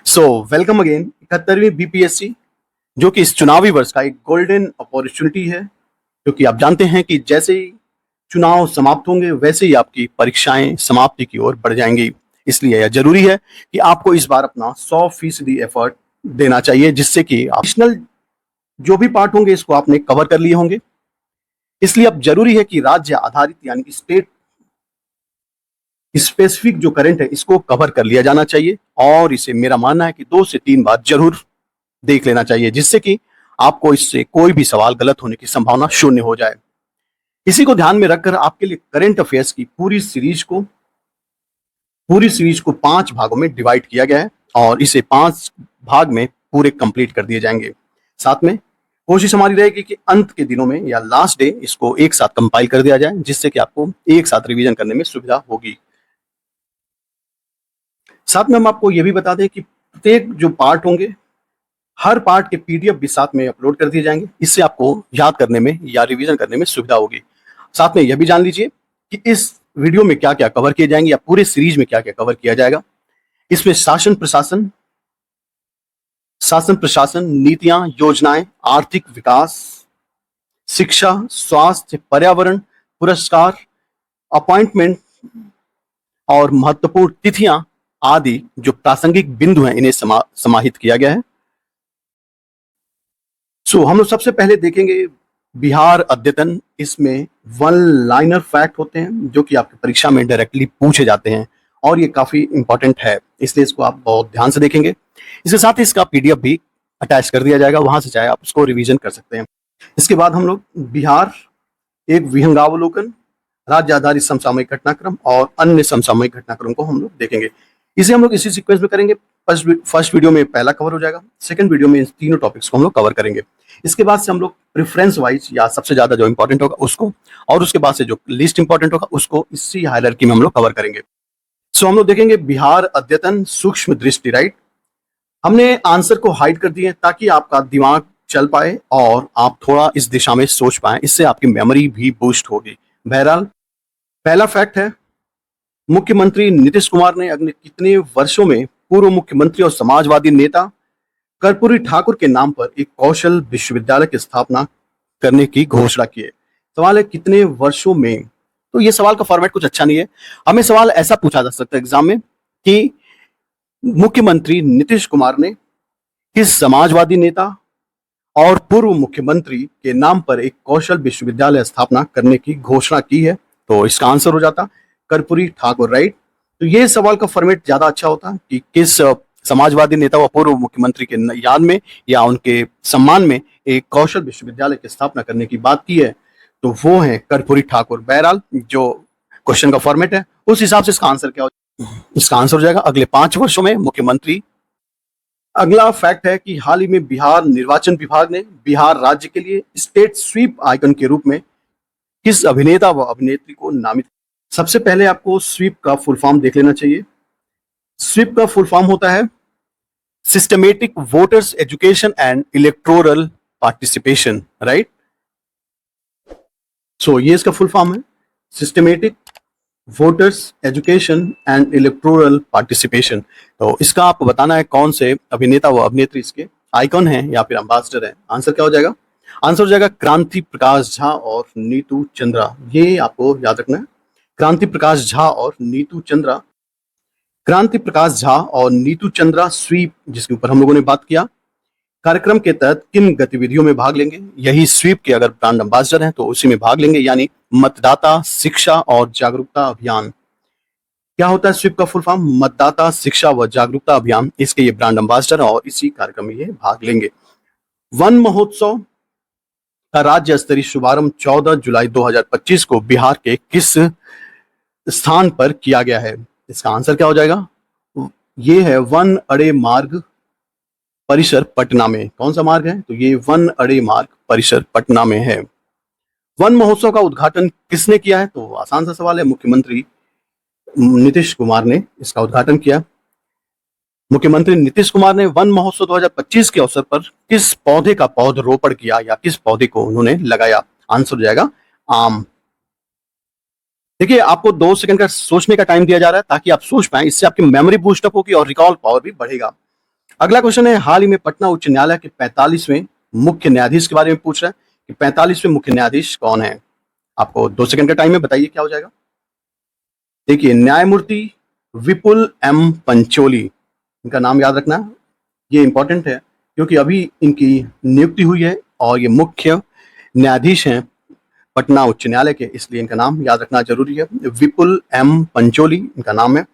So welcome again 71वीं BPSC जो कि इस चुनावी वर्ष का एक गोल्डन अपॉर्चुनिटी है, क्योंकि आप जानते हैं कि जैसे ही चुनाव समाप्त होंगे वैसे ही आपकी परीक्षाएं समाप्ति की ओर बढ़ जाएंगी। इसलिए यह जरूरी है कि आपको इस बार अपना 100% एफर्ट देना चाहिए, जिससे कि एडिशनल जो भी पार्ट होंगे इसको आपने कवर कर लिए होंगे। इसलिए अब जरूरी है कि राज्य आधारित यानी कि स्टेट स्पेसिफिक जो करंट है इसको कवर कर लिया जाना चाहिए, और इसे मेरा मानना है कि 2 से 3 बार जरूर देख लेना चाहिए, जिससे कि आपको इससे कोई भी सवाल गलत होने की संभावना शून्य हो जाए। इसी को ध्यान में रखकर आपके लिए करंट अफेयर्स की पूरी सीरीज को 5 भागों में डिवाइड किया गया है, और इसे 5 भाग में पूरे कंप्लीट कर दिए जाएंगे। साथ में कोशिश हमारी रहेगी कि अंत के दिनों में या लास्ट डे इसको एक साथ कंपाइल कर दिया जाए, जिससे कि आपको एक साथ रिवीजन करने में सुविधा होगी। साथ में हम आपको यह भी बता दें कि प्रत्येक जो पार्ट होंगे, हर पार्ट के पीडीएफ भी साथ में अपलोड कर दिए जाएंगे। इससे आपको याद करने में या रिवीजन करने में सुविधा होगी। साथ में यह भी जान लीजिए कि इस वीडियो में क्या क्या कवर किए जाएंगे या पूरे सीरीज में क्या क्या कवर किया जाएगा। इसमें शासन प्रशासन, नीतियां, योजनाएं, आर्थिक विकास, शिक्षा, स्वास्थ्य, पर्यावरण, पुरस्कार, अपॉइंटमेंट और महत्वपूर्ण तिथियां आदि जो प्रासंगिक बिंदु हैं इन्हें समाहित किया गया है। हम लोग सबसे पहले देखेंगे बिहार अद्यतन। इसमें 1 लाइनर फैक्ट होते हैं जो कि आपकी परीक्षा में डायरेक्टली पूछे जाते हैं, और ये काफी इंपॉर्टेंट है, इसलिए इसको आप बहुत ध्यान से देखेंगे। इसके साथ ही इसका पीडीएफ भी अटैच कर दिया जाएगा, वहां से चाहे आप उसको रिवीजन कर सकते हैं। इसके बाद हम लोग बिहार एक विहंगावलोकन, राज्य आधारित समसामयिक घटनाक्रम और अन्य समसामयिक घटनाक्रम को हम लोग देखेंगे। इसे हम लोग इसी सीक्वेंस में करेंगे। फर्स्ट वीडियो में पहला कवर हो जाएगा, सेकंड वीडियो में इन तीनों टॉपिक्स को हम लोग कवर करेंगे। इसके बाद से हम लोग प्रेफरेंस वाइज या सबसे ज्यादा जो इंपॉर्टेंट होगा उसको, और उसके बाद से जो लीस्ट इंपॉर्टेंट होगा उसको इसी हायरार्की में हम लोग कवर करेंगे। हम लोग देखेंगे बिहार अद्यतन सूक्ष्म दृष्टि। राइट, हमने आंसर को हाइड कर दिए ताकि आपका दिमाग चल पाए और आप थोड़ा इस दिशा में सोच पाए, इससे आपकी मेमोरी भी बूस्ट होगी। बहरहाल पहला फैक्ट है, मुख्यमंत्री नीतीश कुमार ने अगले कितने वर्षों में पूर्व मुख्यमंत्री और समाजवादी नेता कर्पूरी ठाकुर के नाम पर एक कौशल विश्वविद्यालय की स्थापना करने की घोषणा की है। सवाल है कितने वर्षों में। तो ये सवाल का फॉर्मेट कुछ अच्छा नहीं है। हमें सवाल ऐसा पूछा जा सकता है एग्जाम में कि मुख्यमंत्री नीतीश कुमार ने किस समाजवादी नेता और पूर्व मुख्यमंत्री के नाम पर एक कौशल विश्वविद्यालय स्थापना करने की घोषणा की है, तो इसका आंसर हो जाता कर्पूरी ठाकुर। राइट, तो ये सवाल का फॉर्मेट ज्यादा अच्छा होता है कि किस समाजवादी नेता व पूर्व मुख्यमंत्री के याद में या उनके सम्मान में एक कौशल विश्वविद्यालय की स्थापना करने की बात की है, तो वो है कर्पूरी ठाकुर। बहरहाल जो क्वेश्चन का फॉर्मेट है उस हिसाब से इसका आंसर क्या हो, इसका आंसर हो जाएगा अगले 5 वर्षों में मुख्यमंत्री। अगला फैक्ट है कि हाल ही में बिहार निर्वाचन विभाग ने बिहार राज्य के लिए स्टेट स्वीप आइकन के रूप में किस अभिनेता व अभिनेत्री को नामित। सबसे पहले आपको स्वीप का फुल फॉर्म देख लेना चाहिए। स्वीप का फुल फॉर्म होता है systematic voters education and electoral participation. Right, ये इसका फुल फॉर्म है, systematic voters education and electoral participation. तो इसका आपको बताना है कौन से अभिनेता व अभिनेत्री इसके आइकॉन हैं या फिर एम्बेसडर हैं। आंसर क्या हो जाएगा? आंसर हो जाएगा क्रांति प्रकाश झा और नीतू चंद्रा। ये आपको याद रखना है, क्रांति प्रकाश झा और नीतू चंद्रा। क्रांति प्रकाश झा और नीतू चंद्रा स्वीप, जिसके ऊपर हम लोगों ने बात किया, कार्यक्रम के तहत किन गतिविधियों में भाग लेंगे? यही स्वीप के अगर ब्रांड एम्बेसडर हैं तो उसी में भाग लेंगे, यानी मतदाता शिक्षा और जागरूकता अभियान। क्या होता है स्वीप का फुल फॉर्म? मतदाता शिक्षा व जागरूकता अभियान। इसके ये ब्रांड एम्बेसडर और इसी कार्यक्रम में ये भाग लेंगे। वन महोत्सव का राज्य स्तरीय शुभारंभ 14 जुलाई 2025 को बिहार के किस स्थान पर किया गया है? इसका आंसर क्या हो जाएगा? ये है वन अड़े मार्ग परिसर पटना में। कौन सा मार्ग है? तो ये वन अड़े मार्ग परिसर पटना में है। वन महोत्सव का उद्घाटन किसने किया है? तो आसान सा सवाल है, मुख्यमंत्री नीतीश कुमार ने इसका उद्घाटन किया। मुख्यमंत्री नीतीश कुमार ने वन महोत्सव 2025 के अवसर पर किस पौधे का पौधरोपण किया या किस पौधे को उन्होंने लगाया? आंसर हो जाएगा आम। देखिए, आपको 2 सेकंड का सोचने का टाइम दिया जा रहा है ताकि आप सोच पाए, इससे आपकी मेमोरी बूस्टअप होगी और रिकॉल पावर भी बढ़ेगा। अगला क्वेश्चन है, हाल ही में पटना उच्च न्यायालय के 45वें मुख्य न्यायाधीश के बारे में पूछ रहा है कि 45वें मुख्य न्यायाधीश कौन है। आपको 2 सेकंड का टाइम है, बताइए क्या हो जाएगा। देखिए, न्यायमूर्ति विपुल एम पंचोली, इनका नाम याद रखना, ये इंपॉर्टेंट है क्योंकि अभी इनकी नियुक्ति हुई है और ये मुख्य न्यायाधीश हैं पटना उच्च न्यायालय के, इसलिए इनका नाम याद रखना जरूरी है। विपुल एम पंचोली इनका नाम है।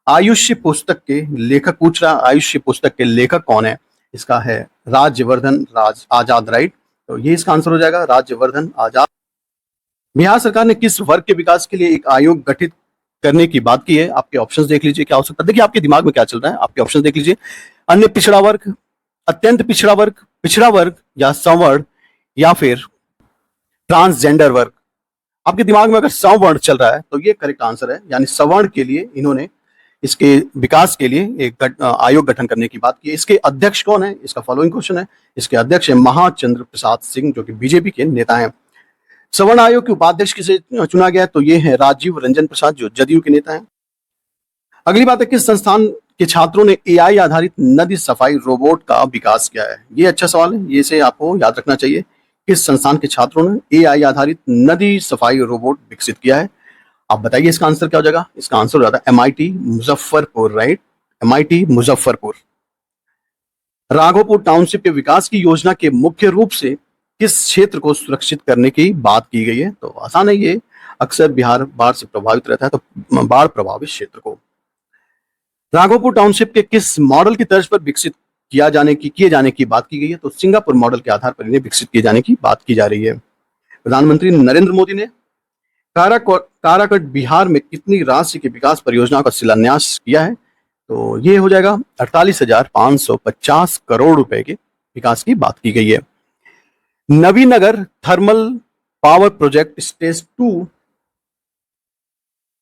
आयुष्य पुस्तक के लेखक पूछ रहा, आयुष्य पुस्तक के लेखक कौन है। इसका है राज्यवर्धन आजाद, राइट। तो ये इसका आंसर हो जाएगा, राज्यवर्धन आजाद। बिहार सरकार ने किस वर्ग के विकास के लिए एक आयोग गठित करने की बात की है। आपके ऑप्शंस देख लीजिए क्या हो सकता है। देखिए आपके दिमाग में क्या चल रहा है, आपके ऑप्शंस देख लीजिए। अन्य पिछड़ा वर्ग, अत्यंत पिछड़ा वर्ग या सवर्ण, या फिर ट्रांसजेंडर वर्ग। आपके दिमाग में अगर सवर्ण चल रहा है तो ये करेक्ट आंसर है, यानी सवर्ण के लिए इन्होंने इसके विकास के लिए एक आयोग गठन करने की बात की है। इसके अध्यक्ष कौन है, इसका फॉलोइंग क्वेश्चन है। इसके अध्यक्ष है महाचंद्र प्रसाद सिंह, जो कि बीजेपी के नेता हैं। सवर्ण आयोग के उपाध्यक्ष किसे चुना गया, तो ये है राजीव रंजन प्रसाद, जो जदयू के नेता हैं। अगली बात है, किस संस्थान के छात्रों ने एआई आधारित नदी सफाई रोबोट का विकास किया है। ये अच्छा सवाल है, ये इसे आपको याद रखना चाहिए। किस संस्थान के छात्रों ने एआई आधारित नदी सफाई रोबोट विकसित किया है। आप बताइए इसका आंसर क्या हो जाएगा। इसका आंसर हो जाता है MIT Muzaffarpur, right, MIT Muzaffarpur. Raghopur township के विकास की योजना के मुख्य रूप से किस क्षेत्र को सुरक्षित करने की बात की गई है। तो आसान है, ये अक्सर बिहार बाढ़ से प्रभावित रहता है, तो बाढ़ प्रभावित क्षेत्र को। राघोपुर टाउनशिप के किस मॉडल की तर्ज पर विकसित किए जाने की बात की गई है। तो सिंगापुर मॉडल के आधार पर इन्हें विकसित किए जाने की बात की जा रही है। प्रधानमंत्री नरेंद्र मोदी ने काराकट बिहार में कितनी राशि की विकास परियोजनाओं का शिलान्यास किया है। तो ये हो जाएगा 48,550 करोड़ रुपए के विकास की बात की गई है। Nabinagar thermal power project stage 2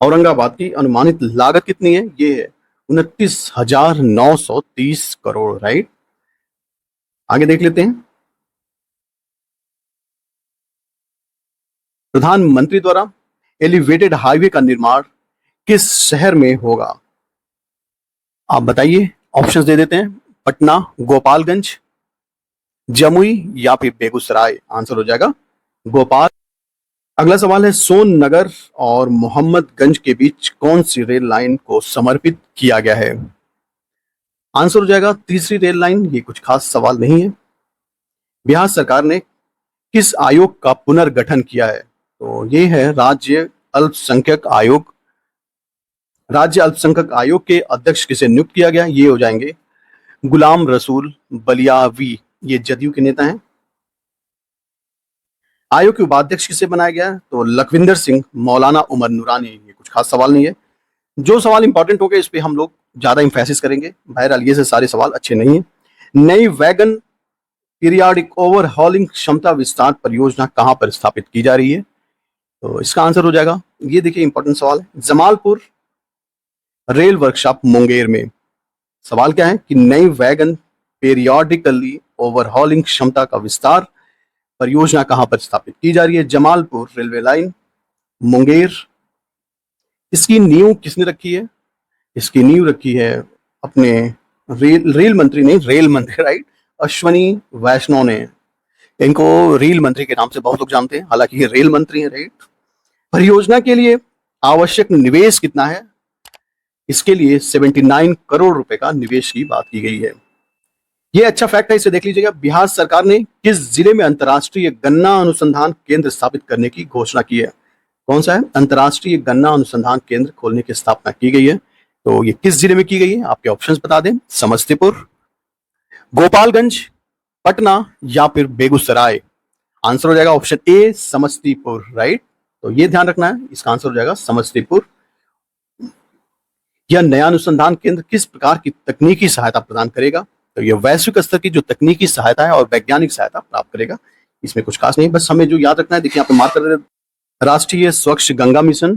Aurangabad की अनुमानित लागत कितनी है। ये है 29,930 करोड़, राइट। आगे देख लेते हैं, प्रधानमंत्री द्वारा एलिवेटेड हाईवे का निर्माण किस शहर में होगा। आप बताइए, ऑप्शंस दे देते हैं। पटना, गोपालगंज, जमुई या फिर बेगूसराय। आंसर हो जाएगा गोपाल। अगला सवाल है, सोननगर और मोहम्मदगंज के बीच कौन सी रेल लाइन को समर्पित किया गया है। आंसर हो जाएगा तीसरी रेल लाइन। ये कुछ खास सवाल नहीं है। बिहार सरकार ने किस आयोग का पुनर्गठन किया है। तो ये है राज्य अल्पसंख्यक आयोग। राज्य अल्पसंख्यक आयोग के अध्यक्ष किसे नियुक्त किया गया, ये हो जाएंगे गुलाम रसूल बलियावी, ये जदयू के नेता हैं। आयोग के उपाध्यक्ष किसे बनाया गया, तो लखविंदर सिंह, मौलाना उमर नूरानी। ये कुछ खास सवाल नहीं है। जो सवाल इंपॉर्टेंट हो गए इस पे हम लोग ज्यादा इंफेसिस करेंगे। बहरहाल ये से सारे सवाल अच्छे नहीं है। नई वैगन पीरियाडिक ओवरहॉलिंग क्षमता विस्तार परियोजना कहां पर स्थापित की जा रही है। तो इसका आंसर हो जाएगा, ये देखिए इंपॉर्टेंट सवाल है, जमालपुर रेल वर्कशॉप मुंगेर में। सवाल क्या है कि नई वैगन पीरियोडिकली ओवरहॉलिंग क्षमता का विस्तार परियोजना कहां पर स्थापित की जा रही है। Jamalpur railway line, Munger. इसकी नींव किसने रखी है। इसकी नींव रखी है अपने रेल मंत्री, नहीं रेल मंत्री, राइट, अश्वनी वैष्णव ने। इनको रेल मंत्री के नाम से बहुत लोग जानते हैं, हालांकि ये रेल मंत्री हैं, राइट। परियोजना के लिए आवश्यक निवेश कितना है। इसके लिए 79 करोड़ रुपए का निवेश की बात की गई है। ये अच्छा फैक्ट है, इसे देख लीजिएगा। बिहार सरकार ने किस जिले में अंतर्राष्ट्रीय गन्ना अनुसंधान केंद्र स्थापित करने की घोषणा की है। कौन सा है, अंतर्राष्ट्रीय गन्ना अनुसंधान केंद्र खोलने की स्थापना की गई है। तो ये किस जिले में की गई है, आपके ऑप्शंस बता दें। समस्तीपुर, गोपालगंज, पटना या फिर बेगूसराय। आंसर हो जाएगा ऑप्शन ए, समस्तीपुर, राइट। तो ये ध्यान रखना है, इसका आंसर हो जाएगा समस्तीपुर। यह नया अनुसंधान केंद्र किस प्रकार की तकनीकी सहायता प्रदान करेगा। तो यह वैश्विक स्तर की जो तकनीकी सहायता है और वैज्ञानिक सहायता प्राप्त करेगा। इसमें कुछ खास नहीं, बस हमें जो याद रखना है, देखिए यहाँ पे मार्क कर रहे, राष्ट्रीय स्वच्छ गंगा मिशन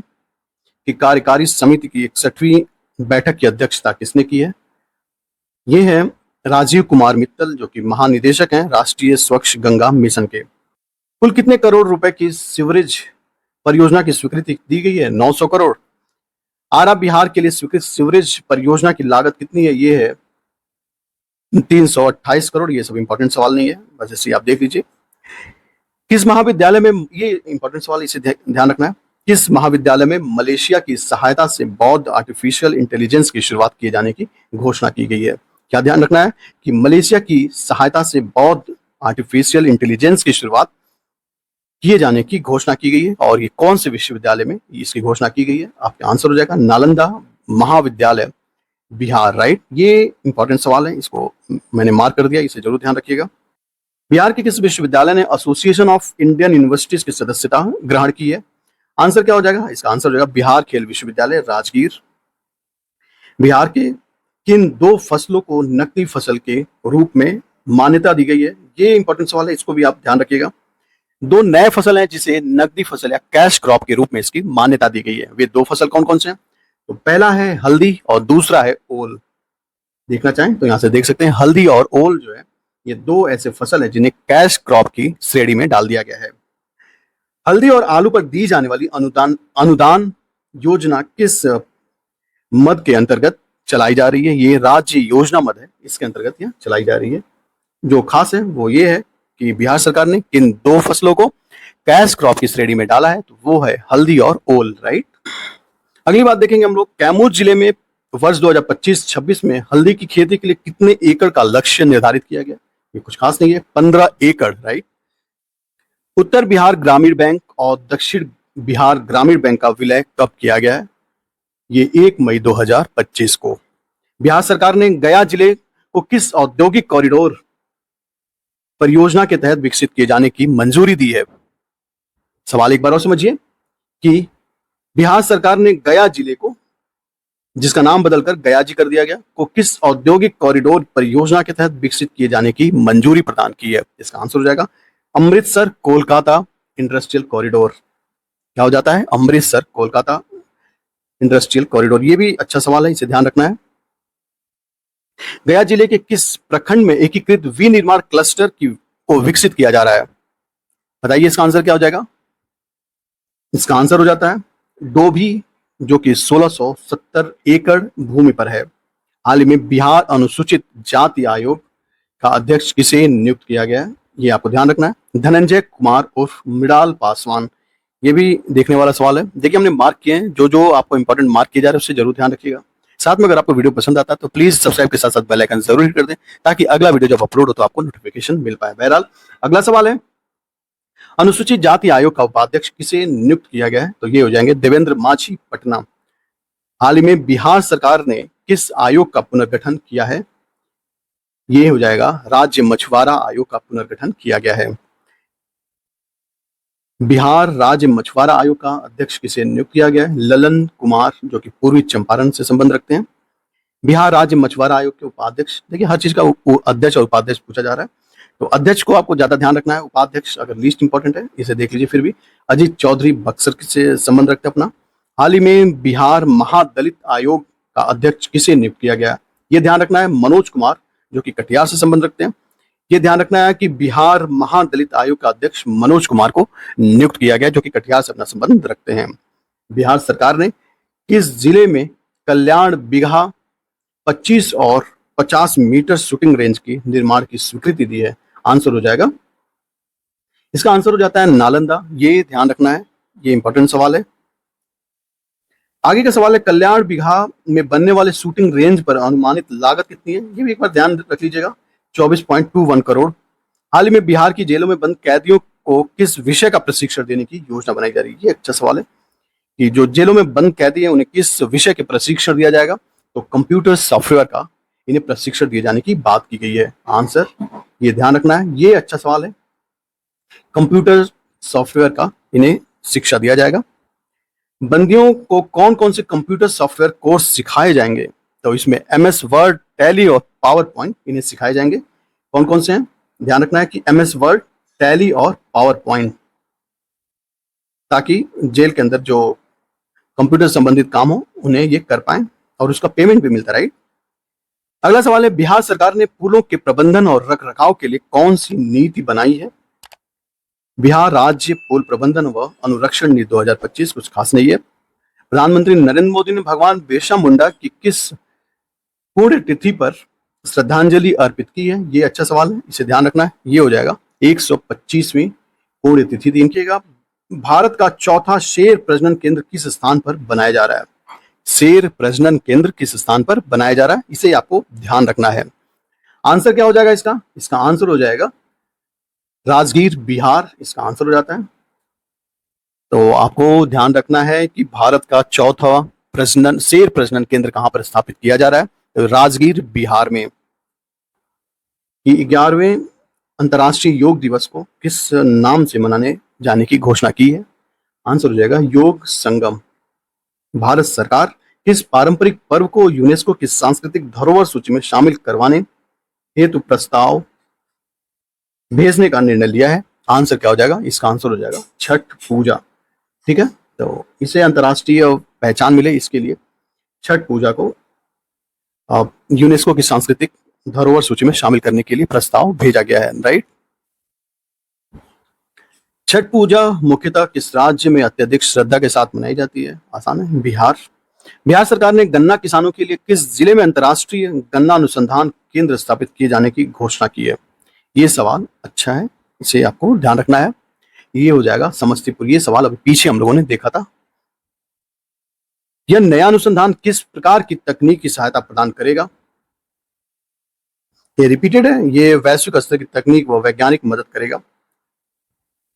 की कार्यकारी समिति की 61वीं बैठक की अध्यक्षता किसने की है। ये है राजीव कुमार मित्तल, जो कि महानिदेशक हैं राष्ट्रीय स्वच्छ गंगा मिशन के। कुल कितने करोड़ रुपए की सीवरेज परियोजना की स्वीकृति दी गई है। 900 करोड़। आरा बिहार के लिए स्वीकृत सीवरेज परियोजना की लागत कितनी है। ये है 328 करोड़, ये सब इंपॉर्टेंट सवाल नहीं है, बस इसे आप देख लीजिए। किस महाविद्यालय में, ये इंपॉर्टेंट सवाल, इसे ध्यान रखना है, किस महाविद्यालय में मलेशिया की सहायता से बौद्ध आर्टिफिशियल इंटेलिजेंस की शुरुआत किए जाने की घोषणा की गई है? क्या ध्यान रखना है कि मलेशिया की सहायता से बौद्ध आर्टिफिशियल इंटेलिजेंस की शुरुआत किए जाने की घोषणा की गई है, और ये कौन से विश्वविद्यालय में इसकी घोषणा की गई है? आपका आंसर हो जाएगा नालंदा महाविद्यालय, बिहार, राइट। ये इंपॉर्टेंट सवाल है, इसको मैंने मार्क कर दिया, इसे जरूर ध्यान रखिएगा। बिहार के किस विश्वविद्यालय ने एसोसिएशन ऑफ इंडियन यूनिवर्सिटीज की सदस्यता ग्रहण की है? आंसर क्या हो जाएगा? इसका आंसर हो जाएगा बिहार खेल विश्वविद्यालय, राजगीर। बिहार के किन दो फसलों को नकदी फसल के रूप में मान्यता दी गई है? ये इंपॉर्टेंट सवाल है, इसको भी आप ध्यान रखिएगा। दो नए फसल हैं जिसे नकदी फसल या कैश क्रॉप के रूप में इसकी मान्यता दी गई है। वे दो फसल कौन कौन से हैं? तो पहला है हल्दी और दूसरा है ओल। देखना चाहें तो यहां से देख सकते हैं, हल्दी और ओल जो है, ये दो ऐसे फसल है जिन्हें कैश क्रॉप की श्रेणी में डाल दिया गया है। हल्दी और आलू पर दी जाने वाली अनुदान योजना किस मद के अंतर्गत चलाई जा रही है? ये राज्य योजना मद है, इसके अंतर्गत यह चलाई जा रही है। जो खास है वो ये है कि बिहार सरकार ने किन दो फसलों को कैश क्रॉप की श्रेणी में डाला है, तो वो है हल्दी और ओल, राइट। अगली बात देखेंगे हम लोग, कैमूर जिले में वर्ष 2025-26 में हल्दी की खेती के लिए कितने एकड़ का लक्ष्य निर्धारित किया गया? ये कुछ खास नहीं है, 15 एकड़, राइट। उत्तर बिहार ग्रामीण बैंक और दक्षिण बिहार ग्रामीण बैंक का विलय कब किया गया है? ये 1 मई 2025 को। बिहार सरकार ने गया जिले को किस औद्योगिक कॉरिडोर परियोजना के तहत विकसित किए जाने की मंजूरी दी है? सवाल एक बार और समझिए कि बिहार सरकार ने गया जिले को, जिसका नाम बदलकर गया जी कर दिया गया, को किस औद्योगिक कॉरिडोर परियोजना के तहत विकसित किए जाने की मंजूरी प्रदान की है? इसका आंसर हो जाएगा अमृतसर कोलकाता इंडस्ट्रियल कॉरिडोर। क्या हो जाता है? Amritsar Kolkata industrial corridor. ये भी अच्छा सवाल है, इसे ध्यान रखना है। गया जिले के किस प्रखंड में एकीकृत विनिर्माण क्लस्टर को विकसित किया जा रहा है? बताइए इसका आंसर क्या हो जाएगा? इसका आंसर हो जाता है डोभी, जो कि 1670 एकड़ भूमि पर है। हाल ही में बिहार अनुसूचित जाति आयोग का अध्यक्ष किसे नियुक्त किया गया है? ये आपको ध्यान रखना है, धनंजय कुमार उर्फ मृणाल पासवान। ये भी देखने वाला सवाल है। देखिए हमने मार्क किए हैं, जो जो आपको इंपॉर्टेंट मार्क किए जा रहे हैं उससे जरूर ध्यान रखिएगा। साथ में अगर आपको वीडियो पसंद आता है तो प्लीज सब्सक्राइब के साथ साथ बेल आइकन जरूर हिट कर दें, ताकि अगला वीडियो जब अपलोड हो तो आपको नोटिफिकेशन मिल पाए। बहरहाल अगला सवाल है, अनुसूचित जाति आयोग का उपाध्यक्ष किसे नियुक्त किया गया है? तो ये हो जाएंगे देवेंद्र माझी, पटना। हाल ही में बिहार सरकार ने किस आयोग का पुनर्गठन किया है? ये हो जाएगा राज्य मछुआरा आयोग का पुनर्गठन किया गया है। बिहार राज्य मछुआरा आयोग का अध्यक्ष किसे नियुक्त किया गया है? ललन कुमार, जो कि पूर्वी चंपारण से संबंध रखते हैं। बिहार राज्य मछुआरा आयोग के उपाध्यक्ष, देखिए हर चीज का अध्यक्ष और उपाध्यक्ष पूछा जा रहा है, तो अध्यक्ष को आपको ज्यादा ध्यान रखना है, उपाध्यक्ष अगर लीस्ट इंपॉर्टेंट है इसे देख लीजिए। फिर भी अजीत चौधरी बक्सर से संबंध रखते हैं अपना। हाल ही में बिहार महादलित आयोग का अध्यक्ष किसे नियुक्त किया गया? ये ध्यान रखना है मनोज कुमार, जो कि कटिहार से संबंध रखते हैं। ये ध्यान रखना है कि बिहार महादलित आयोग का अध्यक्ष मनोज कुमार को नियुक्त किया गया, जो कि कटिहार से अपना संबंध रखते हैं। बिहार सरकार ने किस जिले में कल्याण बिगहा 25 और 50 मीटर शूटिंग रेंज की निर्माण की स्वीकृति दी है? आंसर हो जाएगा, इसका आंसर हो जाता है नालंदा। ये ध्यान रखना है, ये इंपॉर्टेंट सवाल है। आगे का सवाल है, कल्याण बिगहा में बनने वाले शूटिंग रेंज पर अनुमानित लागत कितनी है? ये भी एक बार ध्यान रख लीजिएगा, 24.21 करोड़। हाल ही में बिहार की जेलों में बंद कैदियों को किस विषय का प्रशिक्षण देने की योजना बनाई जा रही है? ये अच्छा सवाल है कि जो जेलों में बंद कैदी हैं उन्हें किस विषय के प्रशिक्षण दिया जाएगा? तो कंप्यूटर सॉफ्टवेयर का इन्हें प्रशिक्षण दिए जाने की बात की गई है। आंसर ये ध्यान रखना है, ये अच्छा सवाल है, कंप्यूटर सॉफ्टवेयर का इन्हें शिक्षा दिया जाएगा। बंदियों को कौन कौन से कंप्यूटर सॉफ्टवेयर कोर्स सिखाए जाएंगे? तो इसमें MS वर्ड, टैली और पावर पॉइंट इन्हें सिखाए जाएंगे। कौन कौन से हैं? ध्यान रखना है कि MS वर्ड, टैली और पावर पॉइंट, ताकि जेल के अंदर जो कंप्यूटर संबंधित काम हो उन्हें ये कर पाए और उसका पेमेंट भी मिलता है, राइट। अगला सवाल है, बिहार सरकार ने पुलों के प्रबंधन और रखरखाव के लिए कौन सी नीति बनाई है? बिहार राज्य पुल प्रबंधन व अनुरक्षण नीति 2025। कुछ खास नहीं है। प्रधानमंत्री नरेंद्र मोदी ने भगवान बिरसा मुंडा की किस पुण्यतिथि पर श्रद्धांजलि अर्पित की है? ये अच्छा सवाल है, इसे ध्यान रखना है। ये हो जाएगा 125वीं पुण्यतिथि देखिएगा। भारत का चौथा शेर प्रजनन केंद्र किस स्थान पर बनाया जा रहा है? शेर प्रजनन केंद्र किस स्थान पर बनाया जा रहा है, इसे आपको ध्यान रखना है। आंसर क्या हो जाएगा इसका? इसका आंसर हो जाएगा राजगीर, बिहार, इसका आंसर हो जाता है। तो आपको ध्यान रखना है कि भारत का चौथा शेर प्रजनन केंद्र कहां पर स्थापित किया जा रहा है? तो राजगीर, बिहार में। कि 11वें अंतर्राष्ट्रीय योग दिवस को किस नाम से मनाने जाने की घोषणा की है? आंसर हो जाएगा योग संगम। भारत सरकार किस पारंपरिक पर्व को यूनेस्को की सांस्कृतिक धरोहर सूची में शामिल करवाने हेतु प्रस्ताव भेजने का निर्णय लिया है? आंसर क्या हो जाएगा? इसका आंसर हो जाएगा छठ पूजा। ठीक है, तो इसे अंतर्राष्ट्रीय पहचान मिले, इसके लिए छठ पूजा को यूनेस्को की सांस्कृतिक धरोहर सूची में शामिल करने के लिए प्रस्ताव भेजा गया है। राइट। छठ पूजा मुख्यतः किस राज्य में अत्यधिक श्रद्धा के साथ मनाई जाती है? आसान है, बिहार। बिहार सरकार ने गन्ना किसानों के लिए किस जिले में अंतर्राष्ट्रीय गन्ना अनुसंधान केंद्र स्थापित किए जाने की घोषणा की है? ये सवाल अच्छा है, इसे आपको ध्यान रखना है। ये हो जाएगा समस्तीपुर। ये सवाल अभी पीछे हम लोगों ने देखा था। यह नया अनुसंधान किस प्रकार की तकनीक की सहायता प्रदान करेगा? ये रिपीटेड है, ये वैश्विक स्तर की तकनीक व वैज्ञानिक मदद करेगा।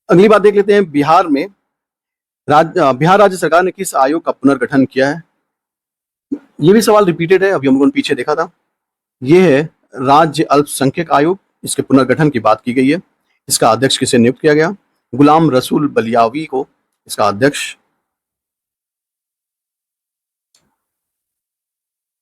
अगली बात देख लेते हैं। बिहार राज्य सरकार ने किस आयोग का पुनर्गठन किया है? ये भी सवाल रिपीटेड है, अभी हम लोगों ने पीछे देखा था। ये है राज्य अल्पसंख्यक आयोग, इसके पुनर्गठन की बात की गई है। इसका अध्यक्ष किसे नियुक्त किया गया? गुलाम रसूल बलियावी को इसका अध्यक्ष।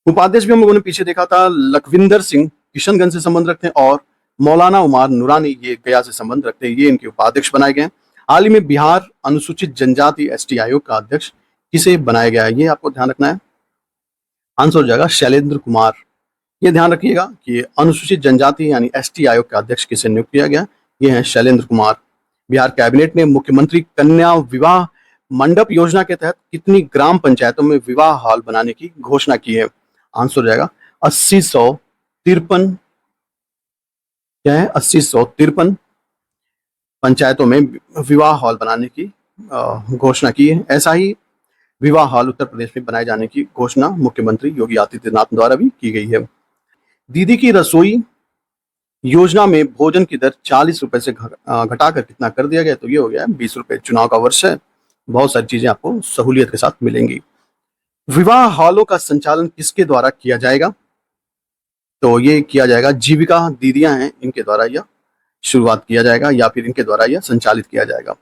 उपाध्यक्ष भी हम लोगों ने पीछे देखा था। लखविंदर सिंह किशनगंज से संबंध रखते हैं और मौलाना उमार नूरानी ये गया से संबंध रखते हैं। ये इनके उपाध्यक्ष बनाए गए हैं। हाल ही में बिहार अनुसूचित जनजाति एसटी आयोग का अध्यक्ष किसे बनाया गया है? ये आपको ध्यान रखना है। आंसर हो जाएगा शैलेंद्र कुमार। ये ध्यान रखिएगा कि अनुसूचित जनजाति यानी एसटी आयोग का अध्यक्ष किसे नियुक्त किया गया? ये है शैलेंद्र कुमार। बिहार कैबिनेट ने मुख्यमंत्री कन्या विवाह मंडप योजना के तहत कितनी ग्राम पंचायतों में विवाह हॉल बनाने की घोषणा की है? आंसर हो जाएगा 80,153। क्या है? 80,153 पंचायतों में विवाह हॉल बनाने की घोषणा की है। ऐसा ही विवाह हॉल उत्तर प्रदेश में बनाए जाने की घोषणा मुख्यमंत्री योगी आदित्यनाथ द्वारा भी की गई है। दीदी की रसोई योजना में भोजन की दर 40 रुपए से घटाकर कितना कर दिया गया? तो ये हो गया 20 रुपए। चुनाव का वर्ष है, बहुत सारी चीजें आपको सहूलियत के साथ मिलेंगी। विवाह हॉलों का संचालन किसके द्वारा किया जाएगा? तो ये किया जाएगा, जीविका दीदियां हैं, इनके द्वारा यह शुरुआत किया जाएगा या फिर इनके द्वारा यह संचालित किया जाएगा।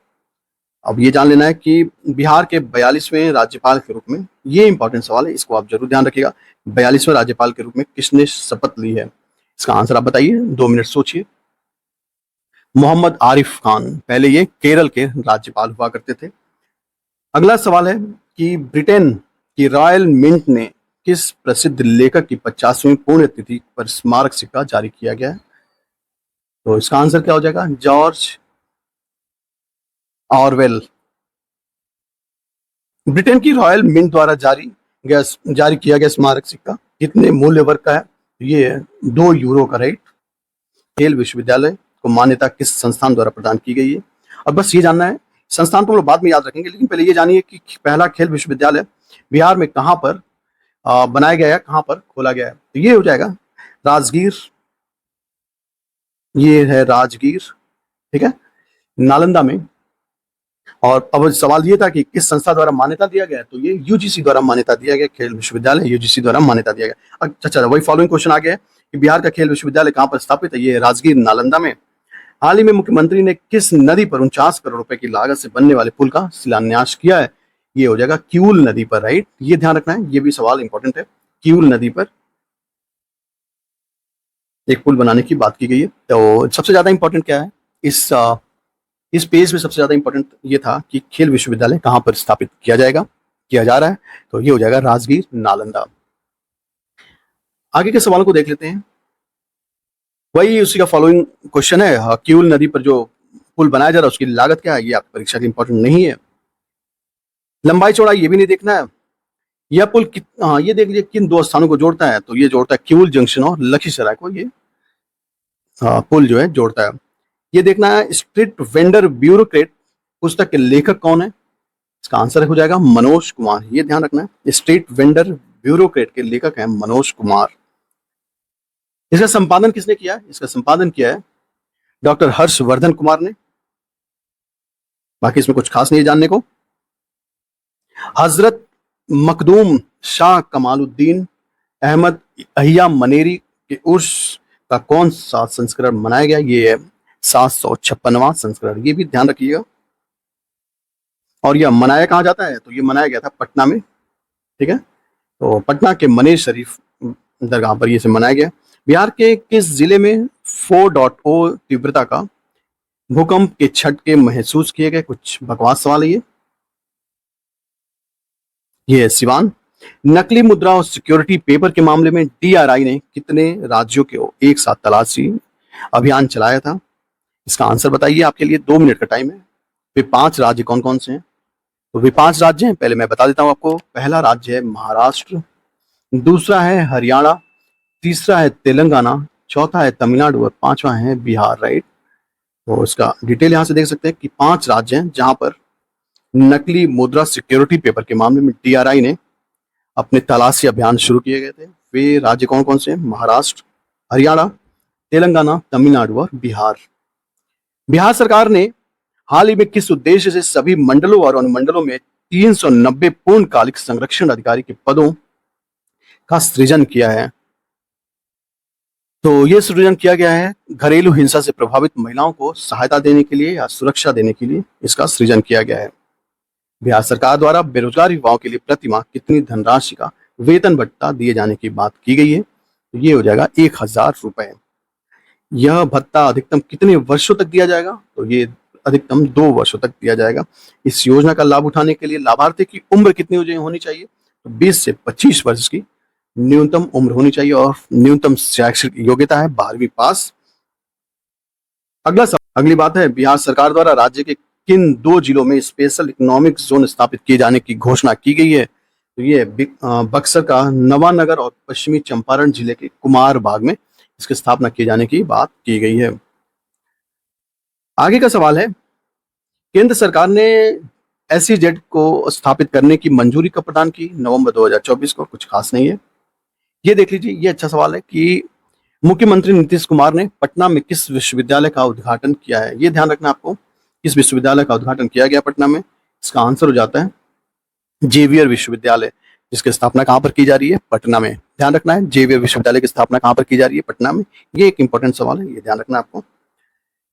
अब ये जान लेना है कि बिहार के 42वें राज्यपाल के रूप में, ये इंपॉर्टेंट सवाल है, इसको आप जरूर ध्यान रखिएगा, 42वें राज्यपाल के रूप में किसने शपथ ली है? इसका आंसर आप बताइए, 2 मिनट सोचिए। मोहम्मद आरिफ खान। पहले ये केरल के राज्यपाल हुआ करते थे। अगला सवाल है कि ब्रिटेन की रॉयल मिंट ने किस प्रसिद्ध लेखक की 50वीं पुण्यतिथि पर स्मारक सिक्का जारी किया गया है? तो इसका आंसर क्या हो जाएगा? George Orwell. ब्रिटेन की रॉयल मिंट द्वारा जारी किया गया स्मारक सिक्का कितने मूल्य वर्ग का है? ये 2 यूरो का। राइट। खेल विश्वविद्यालय को मान्यता किस संस्थान द्वारा प्रदान की गई है? और बस ये जानना है, संस्थान तो हम लोग बाद में याद रखेंगे, लेकिन पहले ये जानिए कि पहला खेल विश्वविद्यालय बिहार में कहाँ पर बनाया गया है, कहाँ पर खोला गया है? तो ये हो जाएगा राजगीर। ये है राजगीर, ठीक है, नालंदा में। और अब सवाल ये था कि किस संस्था द्वारा मान्यता दिया गया है? तो ये यूजीसी द्वारा मान्यता दिया गया, खेल विश्वविद्यालय यूजीसी द्वारा मान्यता दिया गया। अच्छा, वही फॉलोइंग क्वेश्चन आ गया कि बिहार का खेल विश्वविद्यालय कहाँ पर स्थापित है? ये राजगीर, नालंदा में। हाल ही में मुख्यमंत्री ने किस नदी पर 49 करोड़ रुपए की लागत से बनने वाले पुल का शिलान्यास किया है? ये हो जाएगा किऊल नदी पर। राइट, ये ध्यान रखना है, ये भी सवाल इंपॉर्टेंट है। किऊल नदी पर एक पुल बनाने की बात की गई है। तो सबसे ज्यादा इंपॉर्टेंट क्या है इस पेज में? सबसे ज्यादा इंपॉर्टेंट ये था कि खेल विश्वविद्यालय कहां पर स्थापित किया जा रहा है। तो ये हो जाएगा राजगीर, नालंदा। आगे के सवालों को देख लेते हैं। वही उसी का फॉलोइंग क्वेश्चन है, किऊल नदी पर जो पुल बनाया जा रहा है उसकी लागत क्या है? ये आपकी परीक्षा की इंपॉर्टेंट नहीं है। लंबाई चौड़ाई ये भी नहीं देखना है। यह पुल हाँ, ये देख लीजिए किन दो स्थानों को जोड़ता है, तो ये जोड़ता है किऊल जंक्शन और लखीसराय को, ये पुल जो है जोड़ता है। ये देखना है स्ट्रीट वेंडर ब्यूरोक्रेट पुस्तक के लेखक कौन है, इसका आंसर हो जाएगा मनोज कुमार। ये ध्यान रखना है, स्ट्रीट वेंडर ब्यूरोक्रेट के लेखक हैं मनोज कुमार। इसका संपादन किसने किया है, इसका संपादन किया है डॉक्टर हर्षवर्धन कुमार ने। बाकी इसमें कुछ खास नहीं जानने को। हजरत मखदूम शाह कमालुद्दीन अहमद अहिया मनेरी के उर्स का कौन सा संस्करण मनाया गया, ये है 756वां संस्करण, ये भी ध्यान रखिएगा। और यह मनाया कहाँ जाता है, तो ये मनाया गया था पटना में, ठीक है। तो पटना के मनेर शरीफ दरगाह पर ये से मनाया गया। बिहार के किस जिले में 4.0 तीव्रता का भूकंप के झटके महसूस किए गए, कुछ बकवास सवाल है ये है सिवान। नकली मुद्रा और सिक्योरिटी पेपर के मामले में डीआरआई ने कितने राज्यों के एक साथ तलाशी अभियान चलाया था, इसका आंसर बताइए। आपके लिए 2 मिनट का टाइम है। वे 5 राज्य कौन कौन से हैं, तो वे 5 राज्य हैं, पहले मैं बता देता हूं आपको। पहला राज्य है महाराष्ट्र, दूसरा है हरियाणा, तीसरा है तेलंगाना, चौथा है तमिलनाडु और 5वां है बिहार, राइट। तो इसका डिटेल यहां से देख सकते हैं कि 5 राज्य हैं जहां पर नकली मुद्रा सिक्योरिटी पेपर के मामले में डीआरआई ने अपने तलाशी अभियान शुरू किए गए थे। वे राज्य कौन कौन से हैं, महाराष्ट्र, हरियाणा, तेलंगाना, तमिलनाडु और बिहार। बिहार सरकार ने हाल ही में किस उद्देश्य से सभी मंडलों और अनुमंडलों में 390 पूर्णकालिक संरक्षण अधिकारी के पदों का सृजन किया है, तो यह सृजन किया गया है घरेलू हिंसा से प्रभावित महिलाओं को सहायता देने के लिए या सुरक्षा देने के लिए इसका सृजन किया गया है। बिहार सरकार द्वारा बेरोजगार युवाओं के लिए प्रतिमाह कितनी धनराशि का वेतन भत्ता दिए जाने की बात की गई है, तो ये हो जाएगा 1000 रुपए। यह भत्ता अधिकतम कितने वर्षों तक दिया जाएगा, तो ये अधिकतम 2 वर्षों तक दिया जाएगा। इस योजना का लाभ उठाने के लिए लाभार्थी की उम्र कितनी होनी चाहिए, तो 20 से 25 वर्ष की न्यूनतम उम्र होनी चाहिए और न्यूनतम शैक्षिक योग्यता है 12वीं पास। अगली बात है, बिहार सरकार द्वारा राज्य के किन 2 जिलों में स्पेशल इकोनॉमिक जोन स्थापित किए जाने की घोषणा की गई है, तो ये बक्सर का नवानगर और पश्चिमी चंपारण जिले के कुमार बाग में इसकी स्थापना किए जाने की बात की गई है। आगे का सवाल है, केंद्र सरकार ने एसईजेड को स्थापित करने की मंजूरी कब प्रदान की, नवंबर 2024 को, कुछ खास नहीं है। ये देख लीजिए, ये अच्छा सवाल है कि मुख्यमंत्री नीतीश कुमार ने पटना में किस विश्वविद्यालय का उद्घाटन किया है, ये ध्यान रखना आपको, किस विश्वविद्यालय का उद्घाटन किया गया पटना में, इसका आंसर हो जाता है जेवियर विश्वविद्यालय, जिसकी स्थापना कहां पर की जा रही है, पटना में। ध्यान रखना है, जेवियर विश्वविद्यालय की स्थापना कहां पर की जा रही है, पटना में। ये एक इंपॉर्टेंट सवाल है, ये ध्यान रखना आपको।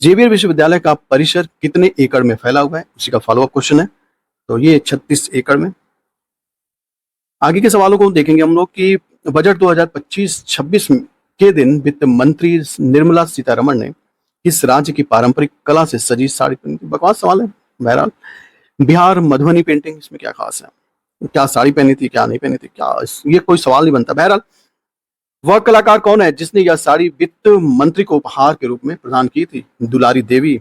जेवियर विश्वविद्यालय का परिसर कितने एकड़ में फैला हुआ है, उसी का फॉलोअप क्वेश्चन है, तो ये 36 एकड़ में। आगे के सवालों को देखेंगे हम लोग कि बजट 2025-26 के दिन वित्त मंत्री निर्मला सीतारमण ने किस राज्य की पारंपरिक कला से सजी साड़ी पहनी थी, बकवास सवाल है। बहरहाल बिहार मधुबनी पेंटिंग, इसमें क्या खास है, क्या साड़ी पहनी थी क्या नहीं पहनी थी, क्या ये कोई सवाल नहीं बनता। बहरहाल वह कलाकार कौन है जिसने यह साड़ी वित्त मंत्री को उपहार के रूप में प्रदान की थी, दुलारी देवी।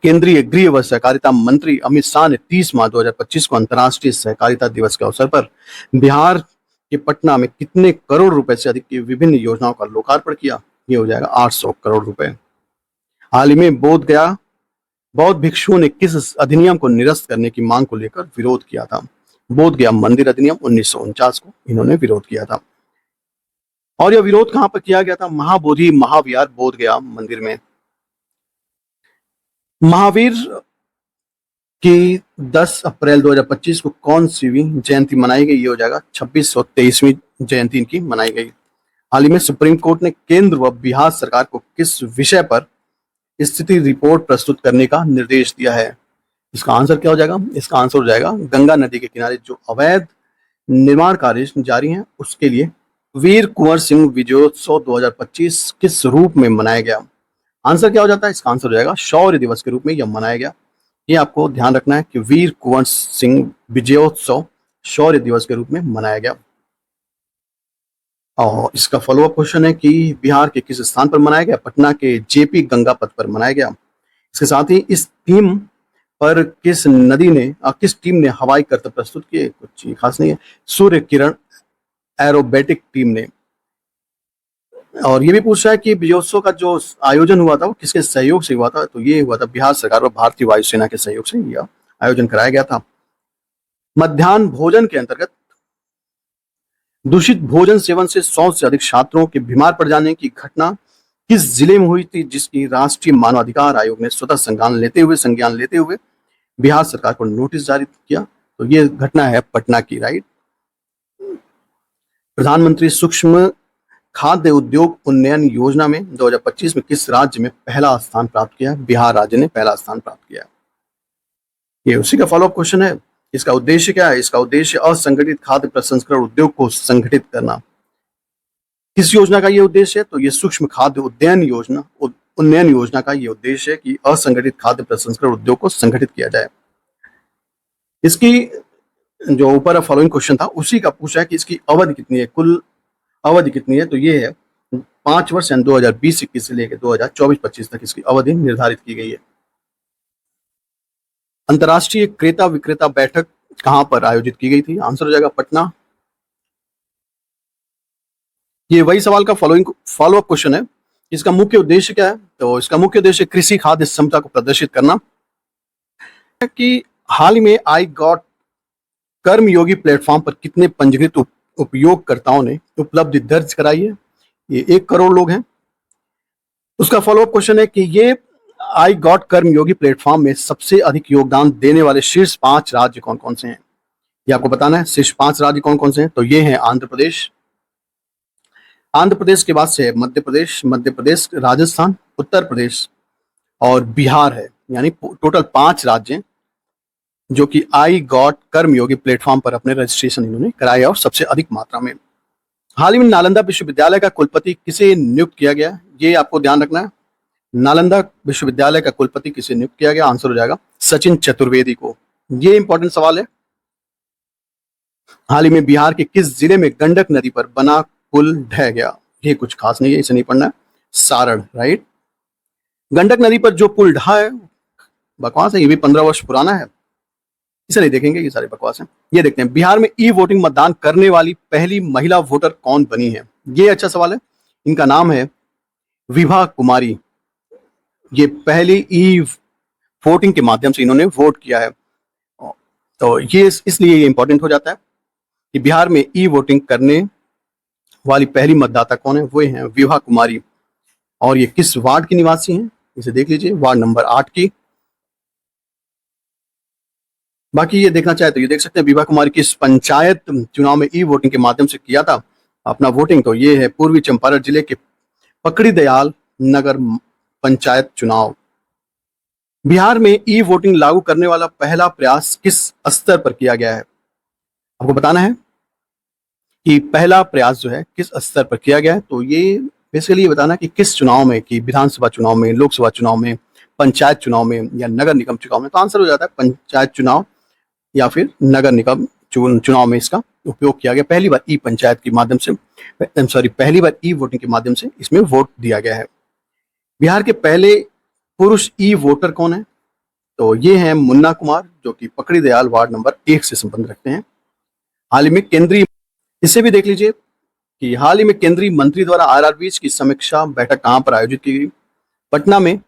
केंद्रीय गृह व सहकारिता मंत्री अमित शाह ने 30 मार्च 2025 को अंतर्राष्ट्रीय सहकारिता दिवस के अवसर पर बिहार के पटना में कितने करोड़ रुपए से अधिक की विभिन्न योजनाओं का लोकार्पण किया, ये हो जाएगा 800 करोड़ रुपए। हाल ही में बौद्ध भिक्षुओं ने किस अधिनियम को निरस्त करने की मांग को लेकर विरोध किया था, बोध गया मंदिर अधिनियम 1949 को इन्होंने विरोध किया था। और यह विरोध कहां पर किया गया था, महाबोधि महाविहार बोध गया मंदिर में। महावीर की 10 अप्रैल 2025 को कौन सी जयंती मनाई गई, ये हो जाएगा 2623वीं जयंती इनकी मनाई गई। हाल ही में सुप्रीम कोर्ट ने केंद्र व बिहार सरकार को किस विषय पर स्थिति रिपोर्ट प्रस्तुत करने का निर्देश दिया है, इसका आंसर क्या हो जाएगा, इसका आंसर हो जाएगा गंगा नदी के किनारे जो अवैध निर्माण कार्य जारी हैं उसके लिए वीर कुंवर सिंह विजयोत्सव 2025 किस रूप में मनाया गया। आंसर क्या हो जाता है, इसका आंसर हो जाएगा शौर्य दिवस के रूप में यह मनाया गया। ये आपको ध्यान रखना है कि वीर कुंवर सिंह विजयोत्सव शौर्य दिवस के रूप में मनाया गया। और इसका फॉलोअप क्वेश्चन है कि बिहार के किस स्थान पर मनाया गया, पटना के जेपी गंगा पथ पर मनाया गया। इसके साथ ही इस थीम पर किस नदी ने किस टीम ने हवाई करतब प्रस्तुत किए? कुछ खास नहीं है। सूर्य किरण एरोबेटिक टीम ने। और ये भी पूछ रहा है कि विजयोत्सव का जो आयोजन हुआ था वो किसके सहयोग से हुआ था? तो ये हुआ था बिहार सरकार और भारतीय वायुसेना के सहयोग से यह आयोजन कराया गया था। मध्याह्न भोजन के अंतर्गत दूषित भोजन सेवन से 100 से अधिक छात्रों के बीमार पड़ जाने की घटना किस जिले में हुई थी, जिसकी राष्ट्रीय मानवाधिकार आयोग ने स्वतः संज्ञान लेते हुए बिहार सरकार को नोटिस जारी किया? तो ये घटना है पटना की, राइट। प्रधानमंत्री सूक्ष्म खाद्य उद्योग उन्नयन योजना में 2025 में किस राज्य में पहला स्थान प्राप्त किया? बिहार राज्य ने पहला स्थान प्राप्त किया। ये उसी का फॉलोअप क्वेश्चन है। इसका उद्देश्य क्या है? इसका उद्देश्य असंगठित खाद्य प्रसंस्करण उद्योग को संगठित करना। किस योजना का ये उद्देश्य है? तो ये सूक्ष्म खाद्य उन्नयन योजना का ये उद्देश्य है कि असंगठित खाद्य प्रसंस्करण उद्योग को संगठित किया जाए। इसकी जो ऊपर फॉलोइंग क्वेश्चन था उसी का पूछा है कि इसकी अवधि कितनी है, कुल अवधि कितनी है? तो ये है 5 वर्ष, यानी 2020-21 से लेकर 2024-25 तक इसकी अवधि निर्धारित की गई है। अंतर्राष्ट्रीय क्रेता विक्रेता बैठक कहां पर आयोजित की गई थी? आंसर हो जाएगा पटना। ये वही सवाल का फॉलोअप क्वेश्चन है। इसका मुख्य उद्देश्य क्या है? तो इसका मुख्य उद्देश्य कृषि खाद्य क्षमता को प्रदर्शित करना कि हाल ही में आई गॉट कर्मयोगी प्लेटफॉर्म पर कितने पंजीकृत उपयोगकर्ताओं ने उपलब्धि दर्ज कराई है? ये 1 करोड़ लोग हैं। उसका फॉलोअप क्वेश्चन है कि ये आई गॉट कर्मयोगी प्लेटफॉर्म में सबसे अधिक योगदान देने वाले शीर्ष 5 राज्य कौन कौन से हैं? ये आपको बताना है। शीर्ष 5 राज्य कौन कौन से हैं? तो ये हैं आंध्र प्रदेश के बाद से है मध्य प्रदेश, राजस्थान, उत्तर प्रदेश और बिहार है। यानी टोटल 5 राज्य हैं जो कि आई गॉट कर्मयोगी प्लेटफॉर्म पर अपने रजिस्ट्रेशन इन्होंने कराया और सबसे अधिक मात्रा में। हाल ही में नालंदा विश्वविद्यालय का कुलपति किसे नियुक्त किया गया? ये आपको ध्यान रखना है। नालंदा विश्वविद्यालय का कुलपति किसे नियुक्त किया गया? आंसर हो जाएगा सचिन चतुर्वेदी को। ये इंपॉर्टेंट सवाल है। हाल ही में बिहार के किस जिले में गंडक नदी पर बना पुल ढह गया? ये कुछ खास नहीं है, इसे नहीं पढ़ना है। सारण, राइट। गंडक नदी पर जो पुल ढहा है बकवास है, ये भी 15 वर्ष पुराना है, इसे नहीं देखेंगे, ये सारे बकवास हैं। ये देखते हैं, बिहार में ई वोटिंग मतदान करने वाली पहली महिला वोटर कौन बनी है? ये अच्छा सवाल है। इनका नाम है विभा कुमारी। ये पहली ई वोटिंग के माध्यम से इन्होंने वोट किया है। तो ये इसलिए ये इंपॉर्टेंट हो जाता है कि बिहार में ई वोटिंग करने वाली पहली मतदाता कौन है? वो हैं विभा कुमारी। और ये किस वार्ड की निवासी हैं? इसे देख लीजिए, वार्ड नंबर 8 की। बाकी ये देखना चाहे तो ये देख सकते हैं विभा कुमारी किस पंचायत चुनाव में ई वोटिंग के माध्यम से किया था अपना वोटिंग। तो ये है पूर्वी चंपारण जिले के पकड़ी दयाल नगर पंचायत चुनाव। बिहार में ई वोटिंग लागू करने वाला पहला प्रयास किस स्तर पर किया गया है? आपको बताना है कि पहला प्रयास जो है किस स्तर पर किया गया है। तो ये बेसिकली ये बताना कि किस चुनाव में, कि विधानसभा चुनाव में, लोकसभा चुनाव में, पंचायत चुनाव में या नगर निगम चुनाव में। तो आंसर हो जाता है पंचायत चुनाव या फिर नगर निगम चुनाव में इसका उपयोग किया गया। पहली बार ई पंचायत के माध्यम से, पहली बार ई वोटिंग के माध्यम से इसमें वोट दिया गया है। बिहार के पहले पुरुष ई वोटर कौन है? तो ये हैं मुन्ना कुमार, जो कि पकड़ी दयाल वार्ड नंबर 1 से संबंध रखते हैं। हाल ही में केंद्रीय, इसे भी देख लीजिए कि हाल ही में केंद्रीय मंत्री द्वारा आरआरबीज की समीक्षा बैठक कहां पर आयोजित की गई? पटना में।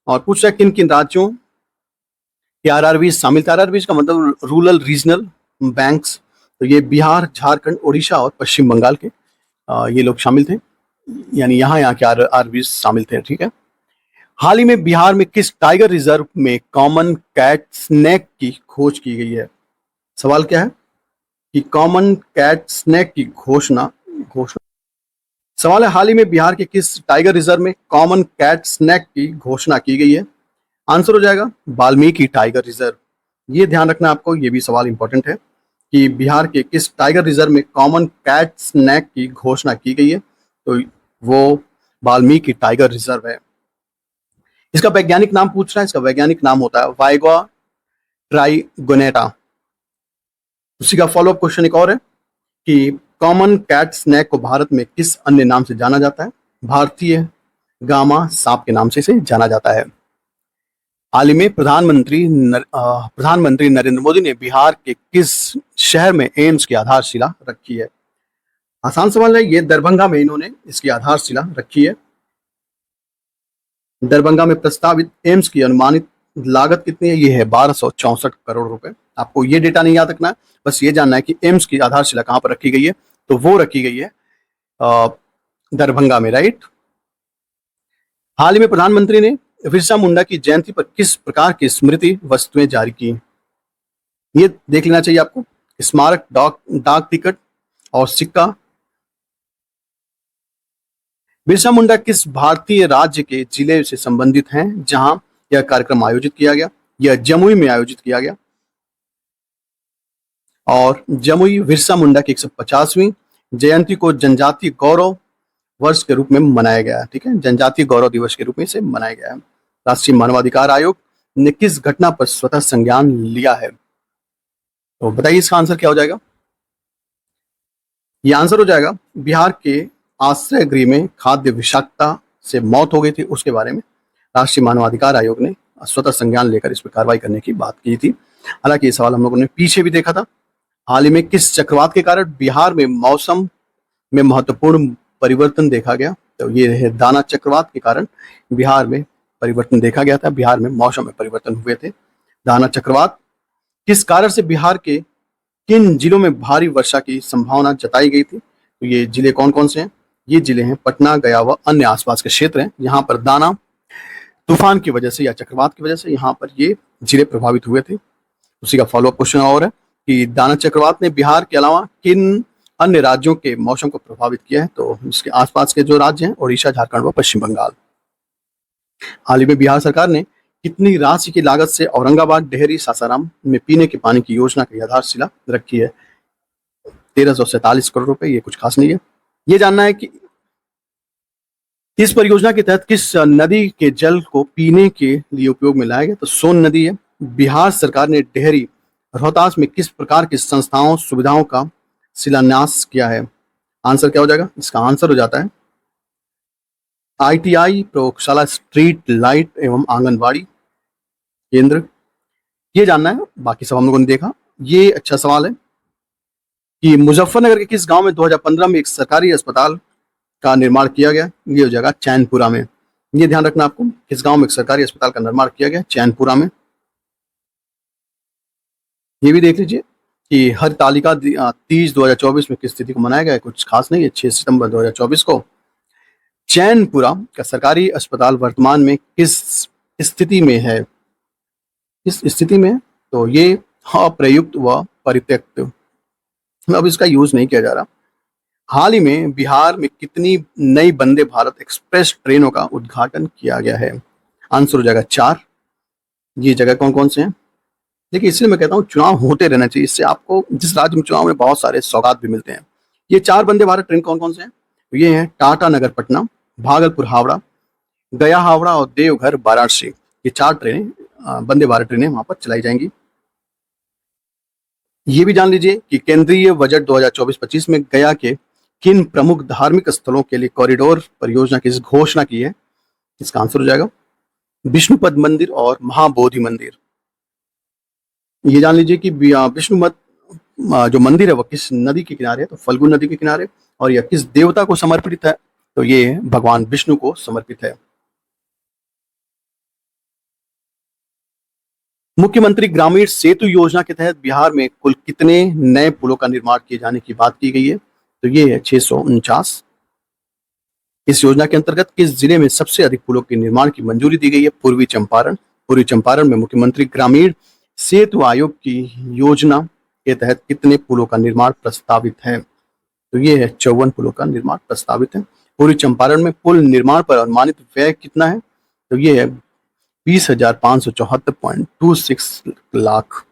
और पूछ रहा है किन किन राज्यों के आरआरबीज शामिल थे? आरआरबीज का मतलब रूरल रीजनल बैंक्स। तो ये बिहार, झारखंड, उड़ीसा और पश्चिम बंगाल के ये लोग शामिल थे, यानी यहाँ के आरआरबीज शामिल थे, ठीक है। हाल ही में बिहार में किस टाइगर रिजर्व में कॉमन कैट स्नेक की खोज की गई है? सवाल क्या है कि कॉमन कैट स्नेक की घोषणा सवाल है, हाल ही में बिहार के किस टाइगर रिजर्व में कॉमन कैट स्नेक की घोषणा की गई है? आंसर हो जाएगा वाल्मीकि टाइगर रिजर्व। ये ध्यान रखना आपको, ये भी सवाल इंपॉर्टेंट है कि बिहार के किस टाइगर रिजर्व में कॉमन कैट स्नेक की घोषणा की गई है। तो वो वाल्मीकि टाइगर रिजर्व है। इसका वैज्ञानिक नाम पूछ रहा है। इसका वैज्ञानिक नाम होता है वाइगा ट्राइगोनेटा। उसी का फॉलोअप क्वेश्चन एक और है कि कॉमन कैट स्नेक को भारत में किस अन्य नाम से जाना जाता है? भारतीय गामा सांप के नाम से इसे जाना जाता है। हाल ही में प्रधानमंत्री नरेंद्र मोदी ने बिहार के किस शहर में एम्स की आधारशिला रखी है? आसान सवाल है, ये दरभंगा में इन्होंने इसकी आधारशिला रखी है। दरभंगा में प्रस्तावित एम्स की अनुमानित लागत कितनी है? ये है 1264 करोड़ रुपए। आपको ये डेटा नहीं याद रखना है, बस ये जानना है कि एम्स की आधारशिला कहां पर रखी गई है, तो वो रखी गई है दरभंगा में, राइट। हाल ही में प्रधानमंत्री ने बिरसा मुंडा की जयंती पर किस प्रकार की स्मृति वस्तुएं जारी की? ये देख लेना चाहिए आपको। स्मारक, डाक टिकट और सिक्का। बिरसा मुंडा किस भारतीय राज्य के जिले से संबंधित हैं जहां यह कार्यक्रम आयोजित किया गया? यह जमुई में आयोजित किया गया। और जमुई बिरसा मुंडा की 150वीं जयंती को जनजातीय गौरव वर्ष के रूप में मनाया गया। ठीक है, जनजातीय गौरव दिवस के रूप में इसे मनाया गया है। राष्ट्रीय मानवाधिकार आयोग ने किस घटना पर स्वतः संज्ञान लिया है? तो बताइए इसका आंसर क्या हो जाएगा? ये आंसर हो जाएगा बिहार के आश्रय गृह में खाद्य विषाक्तता से मौत हो गई थी, उसके बारे में राष्ट्रीय मानवाधिकार आयोग ने स्वतः संज्ञान लेकर इस पर कार्रवाई करने की बात की थी। हालांकि ये सवाल हम लोगों ने पीछे भी देखा था। हाल ही में किस चक्रवात के कारण बिहार में मौसम में महत्वपूर्ण परिवर्तन देखा गया? तो ये है दाना चक्रवात के कारण बिहार में परिवर्तन देखा गया था। बिहार में मौसम में परिवर्तन हुए थे। दाना चक्रवात किस कारण से बिहार के किन जिलों में भारी वर्षा की संभावना जताई गई थी? तो ये जिले कौन कौन से हैं? ये जिले हैं पटना, गया व अन्य आसपास के क्षेत्र हैं। यहाँ पर दाना तूफान की वजह से या चक्रवात की वजह से यहाँ पर ये जिले प्रभावित हुए थे। उसी का फॉलोअप क्वेश्चन और है कि दाना चक्रवात ने बिहार के अलावा किन अन्य राज्यों के मौसम को प्रभावित किया है? तो इसके आसपास के जो राज्य हैं उड़ीसा, झारखंड व पश्चिम बंगाल। हाल ही में बिहार सरकार ने कितनी राशि की लागत से औरंगाबाद, डेहरी, सासाराम में पीने के पानी की योजना की आधारशिला रखी है? 1347 करोड़ रुपए। ये कुछ खास नहीं है। ये जानना है कि इस परियोजना के तहत किस नदी के जल को पीने के लिए उपयोग में लाया गया? तो सोन नदी है। बिहार सरकार ने डेहरी, रोहतास में किस प्रकार की संस्थाओं, सुविधाओं का शिलान्यास किया है? आंसर क्या हो जाएगा? इसका आंसर हो जाता है ITI प्रयोगशाला, स्ट्रीट लाइट एवं आंगनबाड़ी केंद्र। ये जानना है, बाकी सब हम लोगों ने देखा। ये अच्छा सवाल है कि मुजफ्फरनगर के किस गांव में 2015 में एक सरकारी अस्पताल का निर्माण किया गया? ये हो जाएगा चैनपुरा में। ये ध्यान रखना आपको, किस गांव में एक सरकारी अस्पताल का निर्माण किया गया? चैनपुरा में। ये भी देख लीजिए कि हरतालिका तीज 2024 में किस तिथि को मनाया गया है? कुछ खास नहीं है, 6 सितंबर 2024 को। चैनपुरा का सरकारी अस्पताल वर्तमान में किस स्थिति में है? किस स्थिति में है? तो ये अप्रयुक्त व परित्यक्त, अब इसका यूज नहीं किया जा रहा। हाल ही में बिहार में कितनी नई वंदे भारत एक्सप्रेस ट्रेनों का उद्घाटन किया गया है? आंसर हो जाएगा 4। ये जगह कौन कौन से हैं? देखिए, इसलिए मैं कहता हूँ चुनाव होते रहना चाहिए, इससे आपको जिस राज्य में चुनाव में बहुत सारे सौगात भी मिलते हैं। ये 4 वंदे भारत ट्रेन कौन कौन से हैं? तो ये हैं टाटा नगर पटना, भागलपुर हावड़ा, गया हावड़ा और देवघर वाराणसी। ये 4 ट्रेनें वंदे भारत ट्रेनें वहां पर चलाई जाएंगी। ये भी जान लीजिए कि केंद्रीय बजट 2024-25 में गया के किन प्रमुख धार्मिक स्थलों के लिए कॉरिडोर परियोजना की घोषणा की है? इसका आंसर हो जाएगा विष्णुपद मंदिर और महाबोधि मंदिर। ये जान लीजिए कि विष्णुपद जो मंदिर है वो किस नदी के किनारे है? तो फल्गु नदी के किनारे। और यह किस देवता को समर्पित है? तो ये भगवान विष्णु को समर्पित है। मुख्यमंत्री ग्रामीण सेतु योजना के तहत बिहार में कुल कितने नए पुलों का निर्माण किए जाने की बात की गई है? तो ये है 649। इस योजना के अंतर्गत किस जिले में सबसे अधिक पुलों के निर्माण की मंजूरी दी गई है? पूर्वी चंपारण। पूर्वी चंपारण में मुख्यमंत्री ग्रामीण सेतु आयोग की योजना के तहत कितने पुलों का निर्माण प्रस्तावित है? तो ये है 54 पुलों का निर्माण प्रस्तावित है। पूर्वी चंपारण में पुल निर्माण पर अनुमानित व्यय कितना है? तो ये है 20,574.26 लाख।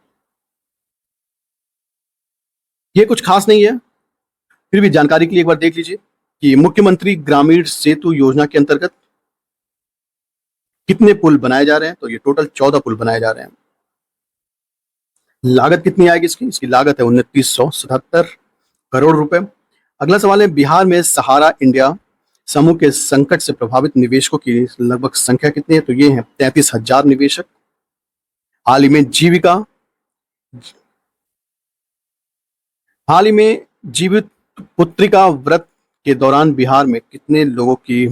ये कुछ खास नहीं है, फिर भी जानकारी के लिए एक बार देख लीजिए कि मुख्यमंत्री ग्रामीण सेतु योजना के अंतर्गत कितने पुल बनाए जा रहे हैं? तो ये टोटल 14 पुल बनाए जा रहे हैं। लागत कितनी आएगी इसकी? इसकी लागत है 2977 करोड़ रुपए। अगला सवाल है, बिहार में सहारा इंडिया समूह के संकट से प्रभावित निवेशकों की लगभग संख्या कितनी है? तो ये है 33,000 निवेशक। हाल ही में जीविका हाल ही में जीवित पुत्रिका व्रत के दौरान बिहार में कितने लोगों की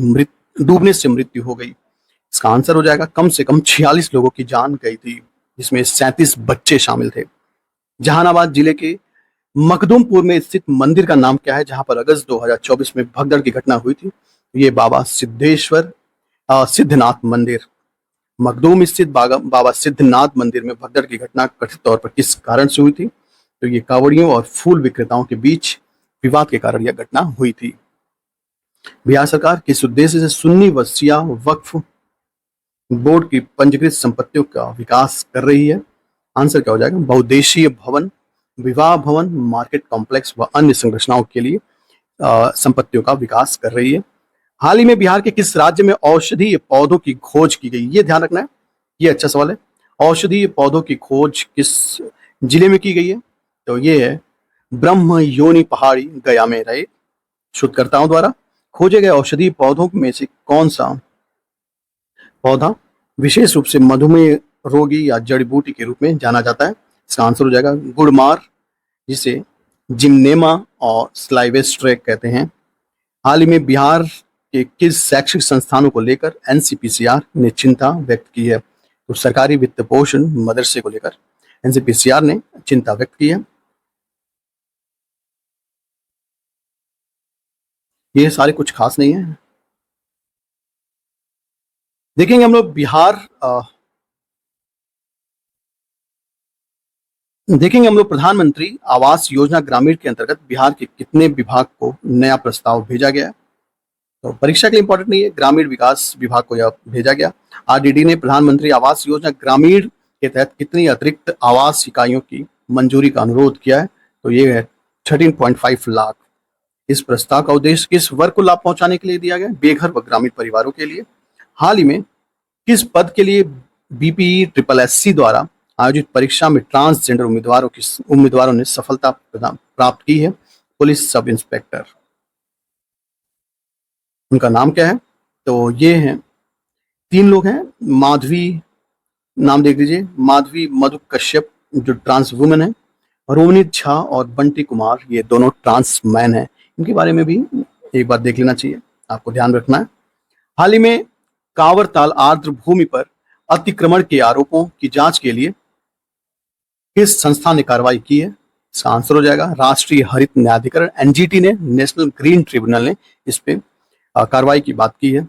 डूबने से मृत्यु हो गई? इसका आंसर हो जाएगा कम से कम 46 लोगों की जान गई थी, जिसमें 37 बच्चे शामिल थे। जहानाबाद जिले के मखदुमपुर में स्थित मंदिर का नाम क्या है, जहां पर अगस्त 2024 में भगदड़ की घटना हुई थी? ये बाबा सिद्धनाथ मंदिर। मखदूम स्थित बाबा सिद्धनाथ मंदिर में भगदड़ की घटना कथित तौर पर किस कारण से हुई थी? तो ये कांवड़ियों और फूल विक्रेताओं के बीच विवाद के कारण यह घटना हुई थी। बिहार सरकार किस उद्देश्य से सुन्नी व शिया वक्फ बोर्ड की पंजीकृत संपत्तियों का विकास कर रही है? आंसर क्या हो जाएगा? बहुउद्देशीय भवन, विवाह भवन, मार्केट कॉम्प्लेक्स व अन्य संरचनाओं के लिए संपत्तियों का विकास कर रही है। हाल ही में बिहार के किस राज्य में औषधीय पौधों की खोज की गई? ये ध्यान रखना है, ये अच्छा सवाल है। औषधीय पौधों की खोज किस जिले में की गई है? तो ये है ब्रह्म योनि पहाड़ी, गया में रहे शोधकर्ताओं द्वारा खोजे गए औषधीय पौधों में से कौन सा पौधा विशेष रूप से मधुमेह रोगी या जड़ी बूटी के रूप में जाना जाता है? इसका आंसर हो जाएगा गुड़मार, जिसे जिम्नेमा और स्लाइवेस्ट्रेक कहते हैं। हाल ही में बिहार के किस शैक्षिक संस्थानों को लेकर एनसीपीसीआर ने चिंता व्यक्त की है? तो सरकारी वित्त पोषण मदरसे को लेकर एनसीपीसीआर ने चिंता व्यक्त की है। ये सारे कुछ खास नहीं है। देखेंगे हम लोग प्रधानमंत्री आवास योजना ग्रामीण के अंतर्गत बिहार के कितने विभाग को नया प्रस्ताव भेजा गया है? तो परीक्षा के लिए इंपॉर्टेंट नहीं है, ग्रामीण विकास विभाग को यह भेजा गया। आरडीडी ने प्रधानमंत्री आवास योजना ग्रामीण के तहत कितनी अतिरिक्त आवास इकाइयों की मंजूरी का अनुरोध किया है? तो ये है 13.5 लाख। इस प्रस्ताव का उद्देश्य किस वर्ग को लाभ पहुंचाने के लिए दिया गया? बेघर व ग्रामीण परिवारों के लिए। हाल ही में किस पद के लिए बीपीई ट्रिपल एससी द्वारा आयोजित परीक्षा में ट्रांसजेंडर उम्मीदवारों ने सफलता प्राप्त की है? Police sub inspector. उनका नाम क्या है? तो ये हैं, 3 लोग हैं। माधवी, नाम देख लीजिए, माधवी मधु कश्यप जो ट्रांस वुमेन है, रोनित झा और बंटी कुमार, ये दोनों ट्रांस मैन हैं। इनके बारे में भी एक बार देख लेना चाहिए, आपको ध्यान रखना है। हाल ही में कांवरताल आर्द्र भूमि पर अतिक्रमण के आरोपों की जांच के लिए किस संस्था ने कार्रवाई की है? इसका आंसर हो जाएगा राष्ट्रीय हरित न्यायाधिकरण, एनजीटी ने, नेशनल ग्रीन ट्रिब्यूनल ने इस पे कार्रवाई की बात की है।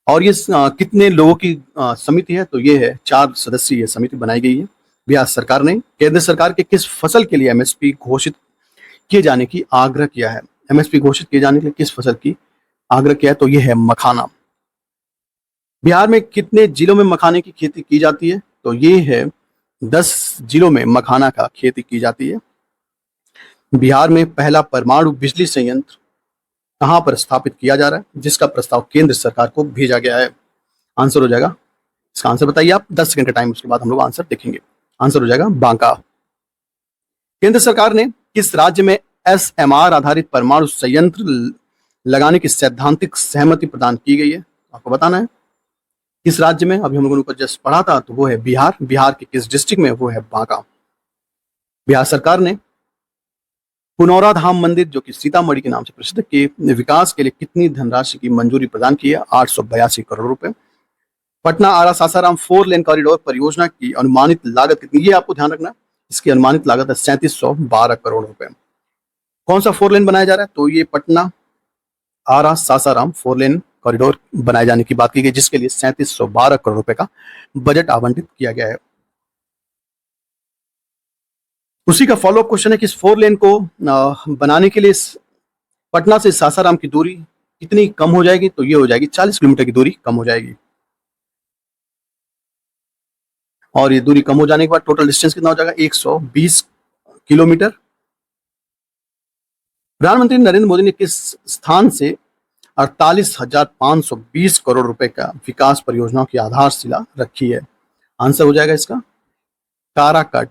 और ये कितने लोगों की समिति है? तो ये है 4 सदस्यीय समिति बनाई गई है। बिहार सरकार ने केंद्र सरकार के किस फसल के लिए एमएसपी घोषित किए जाने की आग्रह किया है? एमएसपी घोषित किए जाने के लिए किस फसल की आग्रह किया है? तो ये है मखाना। बिहार में कितने जिलों में मखाने की खेती की जाती है? तो ये है 10 जिलों में मखाना का खेती की जाती है। बिहार में पहला परमाणु बिजली संयंत्र कहां पर स्थापित किया जा रहा है, जिसका प्रस्ताव केंद्र सरकार को भेजा गया है? आंसर हो जाएगा, इसका आंसर बताइए आप, 10 सेकंड का टाइम, उसके बाद हम लोग आंसर देखेंगे। आंसर हो जाएगा बांका। केंद्र सरकार ने किस राज्य में एसएमआर आधारित परमाणु संयंत्र लगाने की सैद्धांतिक सहमति प्रदान की गई है? आपको बताना है किस राज्य में। अभी हम लोगों ने ऊपर जस्ट पढ़ा था, तो वो है बिहार। बिहार के किस डिस्ट्रिक्ट में? वो है बांका। बिहार सरकार ने पुनौरा धाम मंदिर, जो कि सीतामढ़ी के नाम से प्रसिद्ध, के विकास के लिए कितनी धनराशि की मंजूरी प्रदान की है? 882 करोड़ रुपए। पटना आरा सासाराम 4 लेन कॉरिडोर परियोजना की अनुमानित लागत कितनी? ये आपको ध्यान रखना, इसकी अनुमानित लागत है 3712 करोड़ रुपए। कौन सा 4 लेन बनाया जा रहा है? तो ये पटना आरा सासाराम 4 लेन कॉरिडोर बनाए जाने की बात की गई, जिसके लिए 3712 करोड़ रुपए का बजट आवंटित किया गया है। उसी का फॉलोअप क्वेश्चन है कि इस 4 लेन को बनाने के लिए पटना से सासाराम की दूरी कितनी कम हो जाएगी? तो ये हो जाएगी 40 किलोमीटर की दूरी कम हो जाएगी। और ये दूरी कम हो जाने के बाद टोटल डिस्टेंस कितना हो जाएगा? 120 किलोमीटर। प्रधानमंत्री नरेंद्र मोदी ने किस स्थान से 48,520 करोड़ रुपए का विकास परियोजनाओं की आधारशिला रखी है? आंसर हो जाएगा इसका काराकट।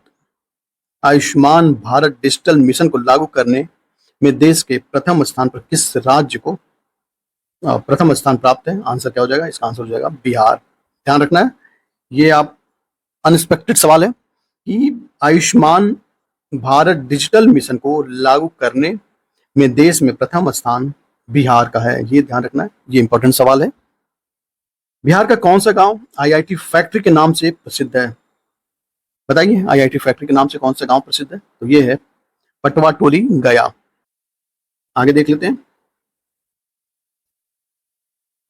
आयुष्मान भारत डिजिटल मिशन को लागू करने में देश के प्रथम स्थान पर किस राज्य को प्रथम स्थान प्राप्त है? आंसर क्या हो जाएगा? इसका आंसर हो जाएगा बिहार। ध्यान रखना है, ये आप अनएक्सपेक्टेड सवाल है कि आयुष्मान भारत डिजिटल मिशन को लागू करने में देश में प्रथम स्थान बिहार का है। ये ध्यान रखना है, ये इंपॉर्टेंट सवाल है। बिहार का कौन सा गांव आईआईटी फैक्ट्री के नाम से प्रसिद्ध है? बताइए, आईआईटी फैक्ट्री के नाम से कौन सा गांव प्रसिद्ध है? तो ये है पटवा टोली, गया। आगे देख लेते हैं।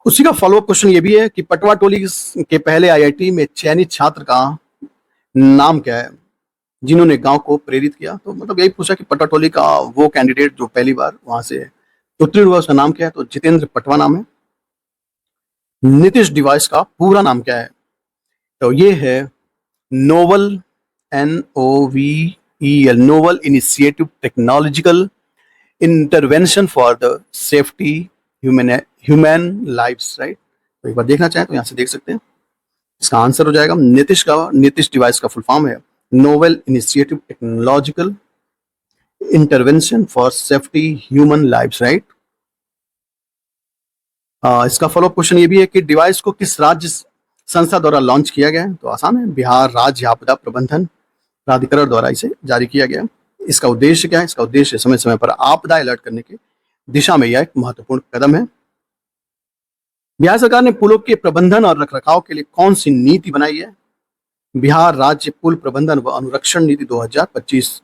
उसी का फॉलोअप क्वेश्चन ये भी है कि पटवा टोली के पहले आईआईटी में चयनित छात्र का नाम क्या है जिन्होंने गांव को प्रेरित किया? तो मतलब यही पूछा कि पटवा टोली का वो कैंडिडेट जो पहली बार वहां से उत्तीर्ण हुआ, उसका नाम क्या है? तो जितेंद्र पटवा नाम है। नीतीश डिवाइस का पूरा नाम क्या है? तो ये है novel, NOVEL, novel initiative technological intervention for the safety human lives, right. तो एक बार देखना चाहें तो यहां से देख सकते हैं। इसका आंसर हो जाएगा नीतीश डिवाइस का फुल फॉर्म है novel initiative technological intervention for safety human lives, right. इसका फॉलोअप क्वेश्चन ये भी है कि डिवाइस को किस राज्य संस्था द्वारा लॉन्च किया गया है? तो आसान है, बिहार राज्य आपदा प्रबंधन प्राधिकरण द्वारा इसे जारी किया गया। इसका उद्देश्य क्या है? इसका उद्देश्य समय समय पर आपदा अलर्ट करने की दिशा में यह एक महत्वपूर्ण कदम है। बिहार सरकार ने पुलों के प्रबंधन और रखरखाव के लिए कौन सी नीति बनाई है? बिहार राज्य पुल प्रबंधन व अनुरक्षण नीति 2025।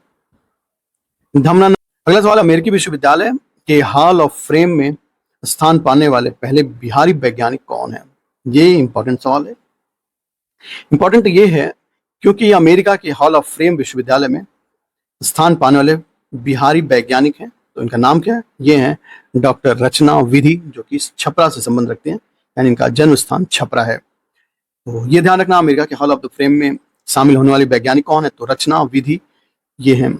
धमना। अगला सवाल, अमेरिकी विश्वविद्यालय के हॉल ऑफ फेम में स्थान पाने वाले पहले बिहारी वैज्ञानिक कौन है? ये इंपॉर्टेंट सवाल है। इंपॉर्टेंट ये है क्योंकि अमेरिका के हॉल ऑफ फेम विश्वविद्यालय में स्थान पाने वाले बिहारी वैज्ञानिक हैं। तो इनका नाम क्या है? ये हैं डॉक्टर रचना विधि, जो कि छपरा से संबंध रखते हैं, यानी इनका जन्म स्थान छपरा है। तो ये ध्यान रखना, अमेरिका के हॉल ऑफ द फेम में शामिल होने वाले वैज्ञानिक कौन है? तो रचना विधि ये हैं।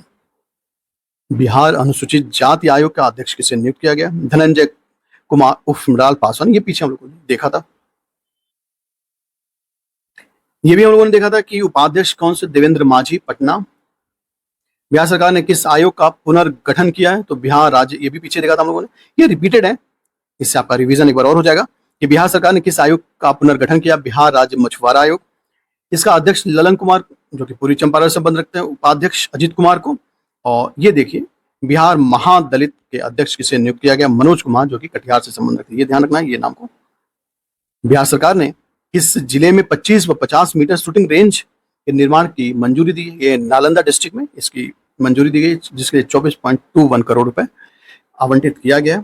बिहार अनुसूचित जाति आयोग का अध्यक्ष किसे नियुक्त किया गया? धनंजय कुमार उर्फ मृणाल पासवान। ये पीछे हम लोगों ने देखा था। ये भी हम लोगों ने देखा था कि उपाध्यक्ष कौन से? देवेंद्र माझी, पटना। बिहार सरकार ने किस आयोग का पुनर्गठन किया है? तो बिहार राज्य, ये भी पीछे देखा था हम लोगों ने, ये रिपीटेड है, इससे आपका रिवीजन एक बार और हो जाएगा कि बिहार सरकार ने किस आयोग का पुनर्गठन किया? बिहार राज्य मछुआरा आयोग। इसका अध्यक्ष ललन कुमार, जो कि पूर्वी चंपारण से संबंध रखते हैं, उपाध्यक्ष अजित कुमार को। और ये देखिए, बिहार महादलित के अध्यक्ष किसे नियुक्त किया गया? मनोज कुमार, जो कि कटिहार से संबंध रखते हैं। ये ध्यान रखना है ये नाम को। बिहार सरकार ने किस जिले में 25 व 50 मीटर शूटिंग रेंज के निर्माण की मंजूरी दी? ये नालंदा डिस्ट्रिक्ट में इसकी मंजूरी दी गई, जिसके लिए 24.21 करोड़ रुपए आवंटित किया गया।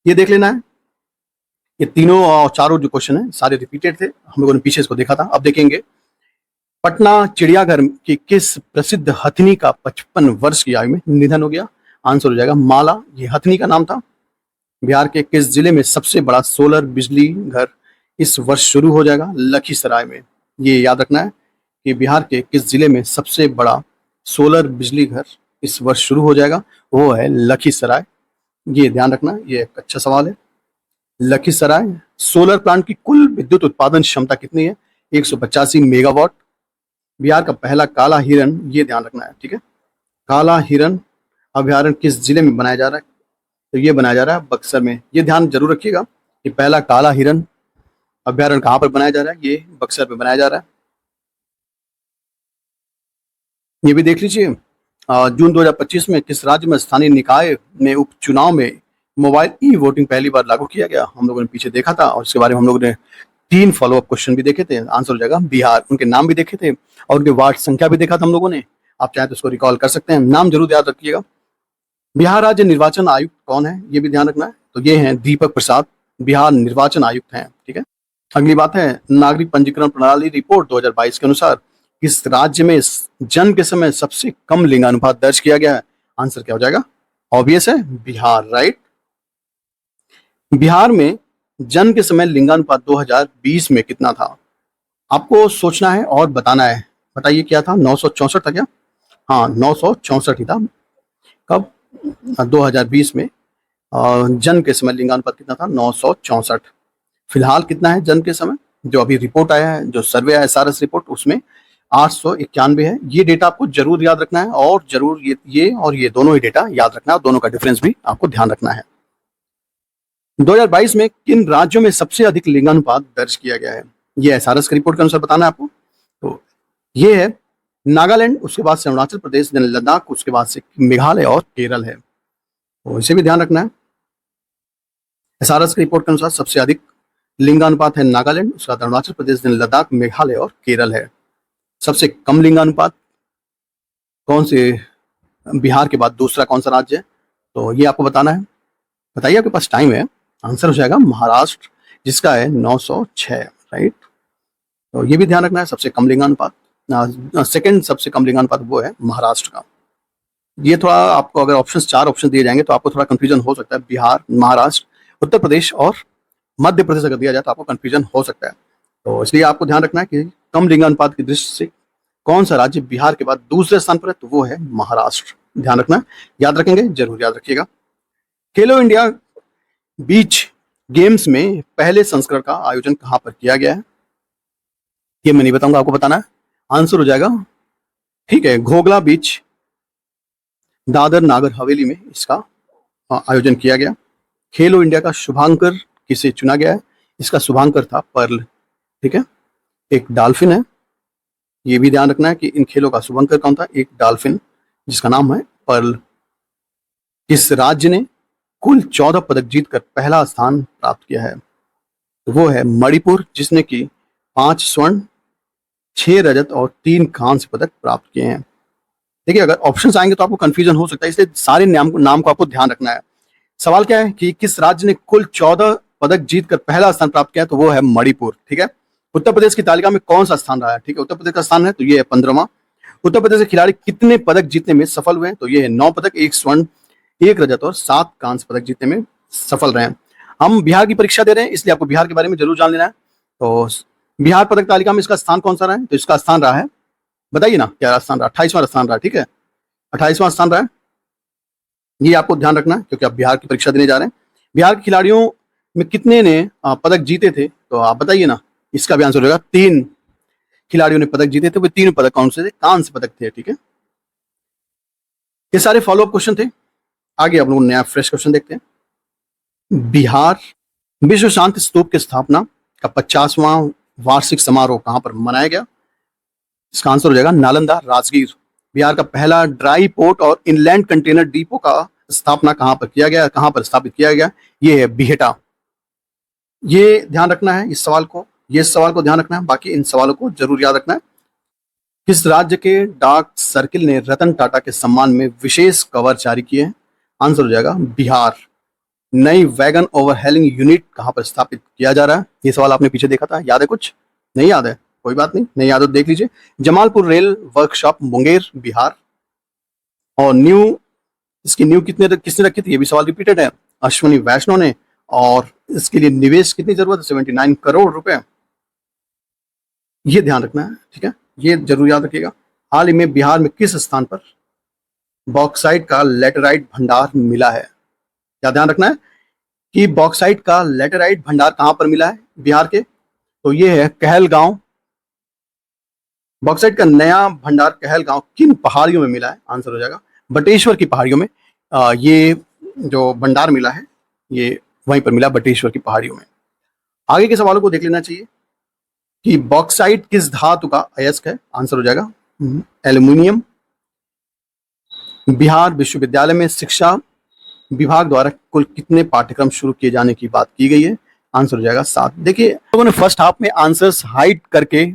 ये देख लेना है। ये तीनों और चारों जो क्वेश्चन है सारे रिपीटेड थे, हम लोगों ने पीछे इसको देखा था। अब देखेंगे, पटना चिड़ियाघर की किस प्रसिद्ध हथिनी का 55 वर्ष की आयु में निधन हो गया? आंसर हो जाएगा माला, ये हथिनी का नाम था। बिहार के किस जिले में सबसे बड़ा सोलर बिजली घर इस वर्ष शुरू हो जाएगा? लखीसराय में। ये याद रखना है कि बिहार के किस जिले में सबसे बड़ा सोलर बिजली घर इस वर्ष शुरू हो जाएगा? वो है लखीसराय। ये ध्यान रखना, ये एक अच्छा सवाल है। लखीसराय। सोलर प्लांट की कुल विद्युत उत्पादन क्षमता कितनी है? 185 मेगावाट। बिहार का पहला काला हिरण, ये ध्यान रखना है, ठीक है। काला हिरण अभ्यारण्य किस जिले में बनाया जा रहा है? तो ये बनाया जा रहा है बक्सर में। ये ध्यान जरूर रखिएगा कि पहला काला हिरण अभ्यारण्य कहां पर बनाया जा रहा है? ये बक्सर में बनाया जा रहा है। ये भी देख लीजिए, जून 2025 में किस राज्य में स्थानीय निकाय में उपचुनाव में मोबाइल ई वोटिंग पहली बार लागू किया गया? हम लोगों ने पीछे देखा था और इसके बारे में हम लोगों ने 3 फॉलोअप क्वेश्चन भी देखे थे। आंसर हो जाएगा बिहार। उनके नाम भी देखे थे और उनके वार्ड संख्या भी देखा था हम लोगों ने। आप चाहे तो उसको रिकॉल कर सकते हैं, नाम जरूर याद रखिएगा। बिहार राज्य निर्वाचन आयुक्त कौन है? ये भी ध्यान रखना है। तो ये हैं दीपक प्रसाद, बिहार निर्वाचन आयुक्त हैं, ठीक है। अगली बात है, नागरिक पंजीकरण प्रणाली रिपोर्ट 2022 के अनुसार किस राज्य में जन्म के समय सबसे कम लिंगानुपात दर्ज किया गया है? आंसर क्या हो जाएगा? ऑब्वियस है, बिहार, राइट। बिहार में जन्म के समय लिंगानुपात 2020 में कितना था? आपको सोचना है और बताना है। बताइए क्या था? 964 था क्या? हाँ, 964 ही था। कब? 2020 में जन्म के समय लिंगानुपात कितना था? 964। फिलहाल कितना है जन्म के समय? जो अभी रिपोर्ट आया है, जो सर्वे आया SRS रिपोर्ट, उसमें 891 है। ये डेटा आपको जरूर याद रखना है और जरूर ये और ये दोनों ही डेटा याद रखना है और दोनों का डिफरेंस भी आपको ध्यान रखना है। 2022 में किन राज्यों में सबसे अधिक लिंगानुपात दर्ज किया गया है? ये SRS की रिपोर्ट के अनुसार बताना है आपको। तो ये है नागालैंड, उसके बाद से अरुणाचल प्रदेश, देन लद्दाख, उसके बाद से मेघालय और केरल है, तो इसे भी ध्यान रखना है। एसआरएस की रिपोर्ट के अनुसार सबसे अधिक लिंगानुपात है नागालैंड, उसके बाद अरुणाचल प्रदेश, देन लद्दाख, मेघालय और केरल है। सबसे कम लिंगानुपात कौन से, बिहार के बाद दूसरा कौन सा राज्य है, तो ये आपको बताना है। बताइए, आपके पास टाइम है। आंसर हो जाएगा महाराष्ट्र, जिसका है 906, राइट। तो ये भी ध्यान रखना है, सबसे कम लिंगानुपात, सेकंड सबसे कम लिंगानुपात वो है महाराष्ट्र का। ये थोड़ा आपको, अगर ऑप्शन 4 ऑप्शन दिए जाएंगे तो आपको थोड़ा कंफ्यूजन हो सकता है। बिहार, महाराष्ट्र, उत्तर प्रदेश और मध्य प्रदेश अगर दिया जाए तो आपको कंफ्यूजन हो सकता है। तो इसलिए आपको ध्यान रखना है कि कम लिंगानुपात की दृष्टि से कौन सा राज्य बिहार के बाद दूसरे स्थान पर है, तो वो है महाराष्ट्र। ध्यान रखना है, याद रखेंगे, जरूर याद रखिएगा। खेलो इंडिया बीच गेम्स में पहले संस्करण का आयोजन कहां पर किया गया है, ये मैं नहीं बताऊंगा, आपको बताना है। आंसर हो जाएगा, ठीक है, घोगला बीच, दादर नागर हवेली में इसका आयोजन किया गया। खेलो इंडिया का शुभांकर किसे चुना गया है, इसका शुभांकर था पर्ल, ठीक है, एक डॉल्फिन है। ये भी ध्यान रखना है कि इन खेलों का शुभांकर कौन था, एक डॉल्फिन जिसका नाम है पर्ल। किस राज्य ने कुल 14 पदक जीतकर पहला स्थान प्राप्त किया है, तो वो है मणिपुर, जिसने की 5 स्वर्ण, 6 रजत और 3 कांस्य पदक प्राप्त किए हैं। देखिए, अगर ऑप्शंस आएंगे तो आपको कंफ्यूजन हो सकता है, इसलिए सारे नाम को आपको ध्यान रखना है। सवाल क्या है कि किस राज्य ने कुल 14 पदक जीतकर पहला स्थान प्राप्त किया है, तो वो है मणिपुर, ठीक है। उत्तर प्रदेश की तालिका में कौन सा स्थान रहा है, ठीक है, उत्तर प्रदेश का स्थान है, तो ये है 15वां। उत्तर प्रदेश के खिलाड़ी कितने पदक जीतने में सफल हुए हैं, तो ये है 9 पदक, 1 स्वर्ण, 1 रजत और 7 कांस्य पदक जीतने में सफल रहे हैं। हम बिहार की परीक्षा दे रहे हैं, इसलिए आपको बिहार के बारे में जरूर जान लेना है। तो बिहार पदक तालिका में इसका स्थान कौन सा रहा है, तो इसका स्थान रहा है, बताइए ना क्या स्थान रहा, 28वां स्थान रहा, ठीक है, 28वां स्थान रहा है। ये आपको ध्यान रखना है क्योंकि आप बिहार की परीक्षा देने जा रहे हैं। बिहार के खिलाड़ियों में कितने ने पदक जीते थे, तो आप बताइए ना, इसका भी आंसर होगा 3 खिलाड़ियों ने पदक जीते थे। वो 3 पदक कौन से थे, कांस्य पदक थे, ठीक है। ये सारे फॉलोअप क्वेश्चन थे। आगे हम लोग नया फ्रेश क्वेश्चन देखते हैं। बिहार विश्व शांति स्तूप की स्थापना का 50वां वार्षिक समारोह कहां पर मनाया गया, इसका आंसर हो जाएगा नालंदा, राजगीर। बिहार का पहला ड्राई पोर्ट और इनलैंड कंटेनर डिपो का स्थापना कहां पर किया गया, कहां पर स्थापित किया गया, ये है बिहटा। ये ध्यान रखना है, इस सवाल को ध्यान रखना है, बाकी इन सवालों को जरूर याद रखना है। किस राज्य के डाक सर्किल ने रतन टाटा के सम्मान में विशेष कवर जारी किए हैं, आंसर हो जाएगा बिहार। नई वैगन ओवरहेलिंग यूनिट कहां पर स्थापित किया जा रहा है, ये सवाल आपने पीछे देखा था, याद है, कुछ नहीं याद है, कोई बात नहीं याद हो देख लीजिए। Jamalpur rail workshop, Munger, Bihar. और इसकी न्यू किसने रखी थी, ये भी सवाल रिपीटेड है, अश्विनी वैष्णव ने। और इसके लिए निवेश कितनी जरूरत है, 79 करोड़ रुपए, ये ध्यान रखना है, ठीक है, ये जरूर याद रखिएगा। हाल ही में बिहार में किस स्थान पर बॉक्साइट का लेटेराइट भंडार मिला है, क्या ध्यान रखना है कि बॉक्साइट का लेटेराइट भंडार कहां पर मिला है बिहार के, तो ये है कहलगांव। बॉक्साइट का नया भंडार कहलगांव किन पहाड़ियों में मिला है, आंसर हो जाएगा बटेश्वर की पहाड़ियों में। ये जो भंडार मिला है ये वहीं पर मिला, बटेश्वर की पहाड़ियों में। आगे के सवालों को देख लेना चाहिए कि बॉक्साइट किस धातु का अयस्क है, आंसर हो जाएगा एल्यूमिनियम। बिहार विश्वविद्यालय में शिक्षा विभाग द्वारा कुल कितने पाठ्यक्रम शुरू किए जाने की बात की गई है, आंसर हो जाएगा 7। देखिए, लोगों ने फर्स्ट हाफ में आंसर्स हाइड करके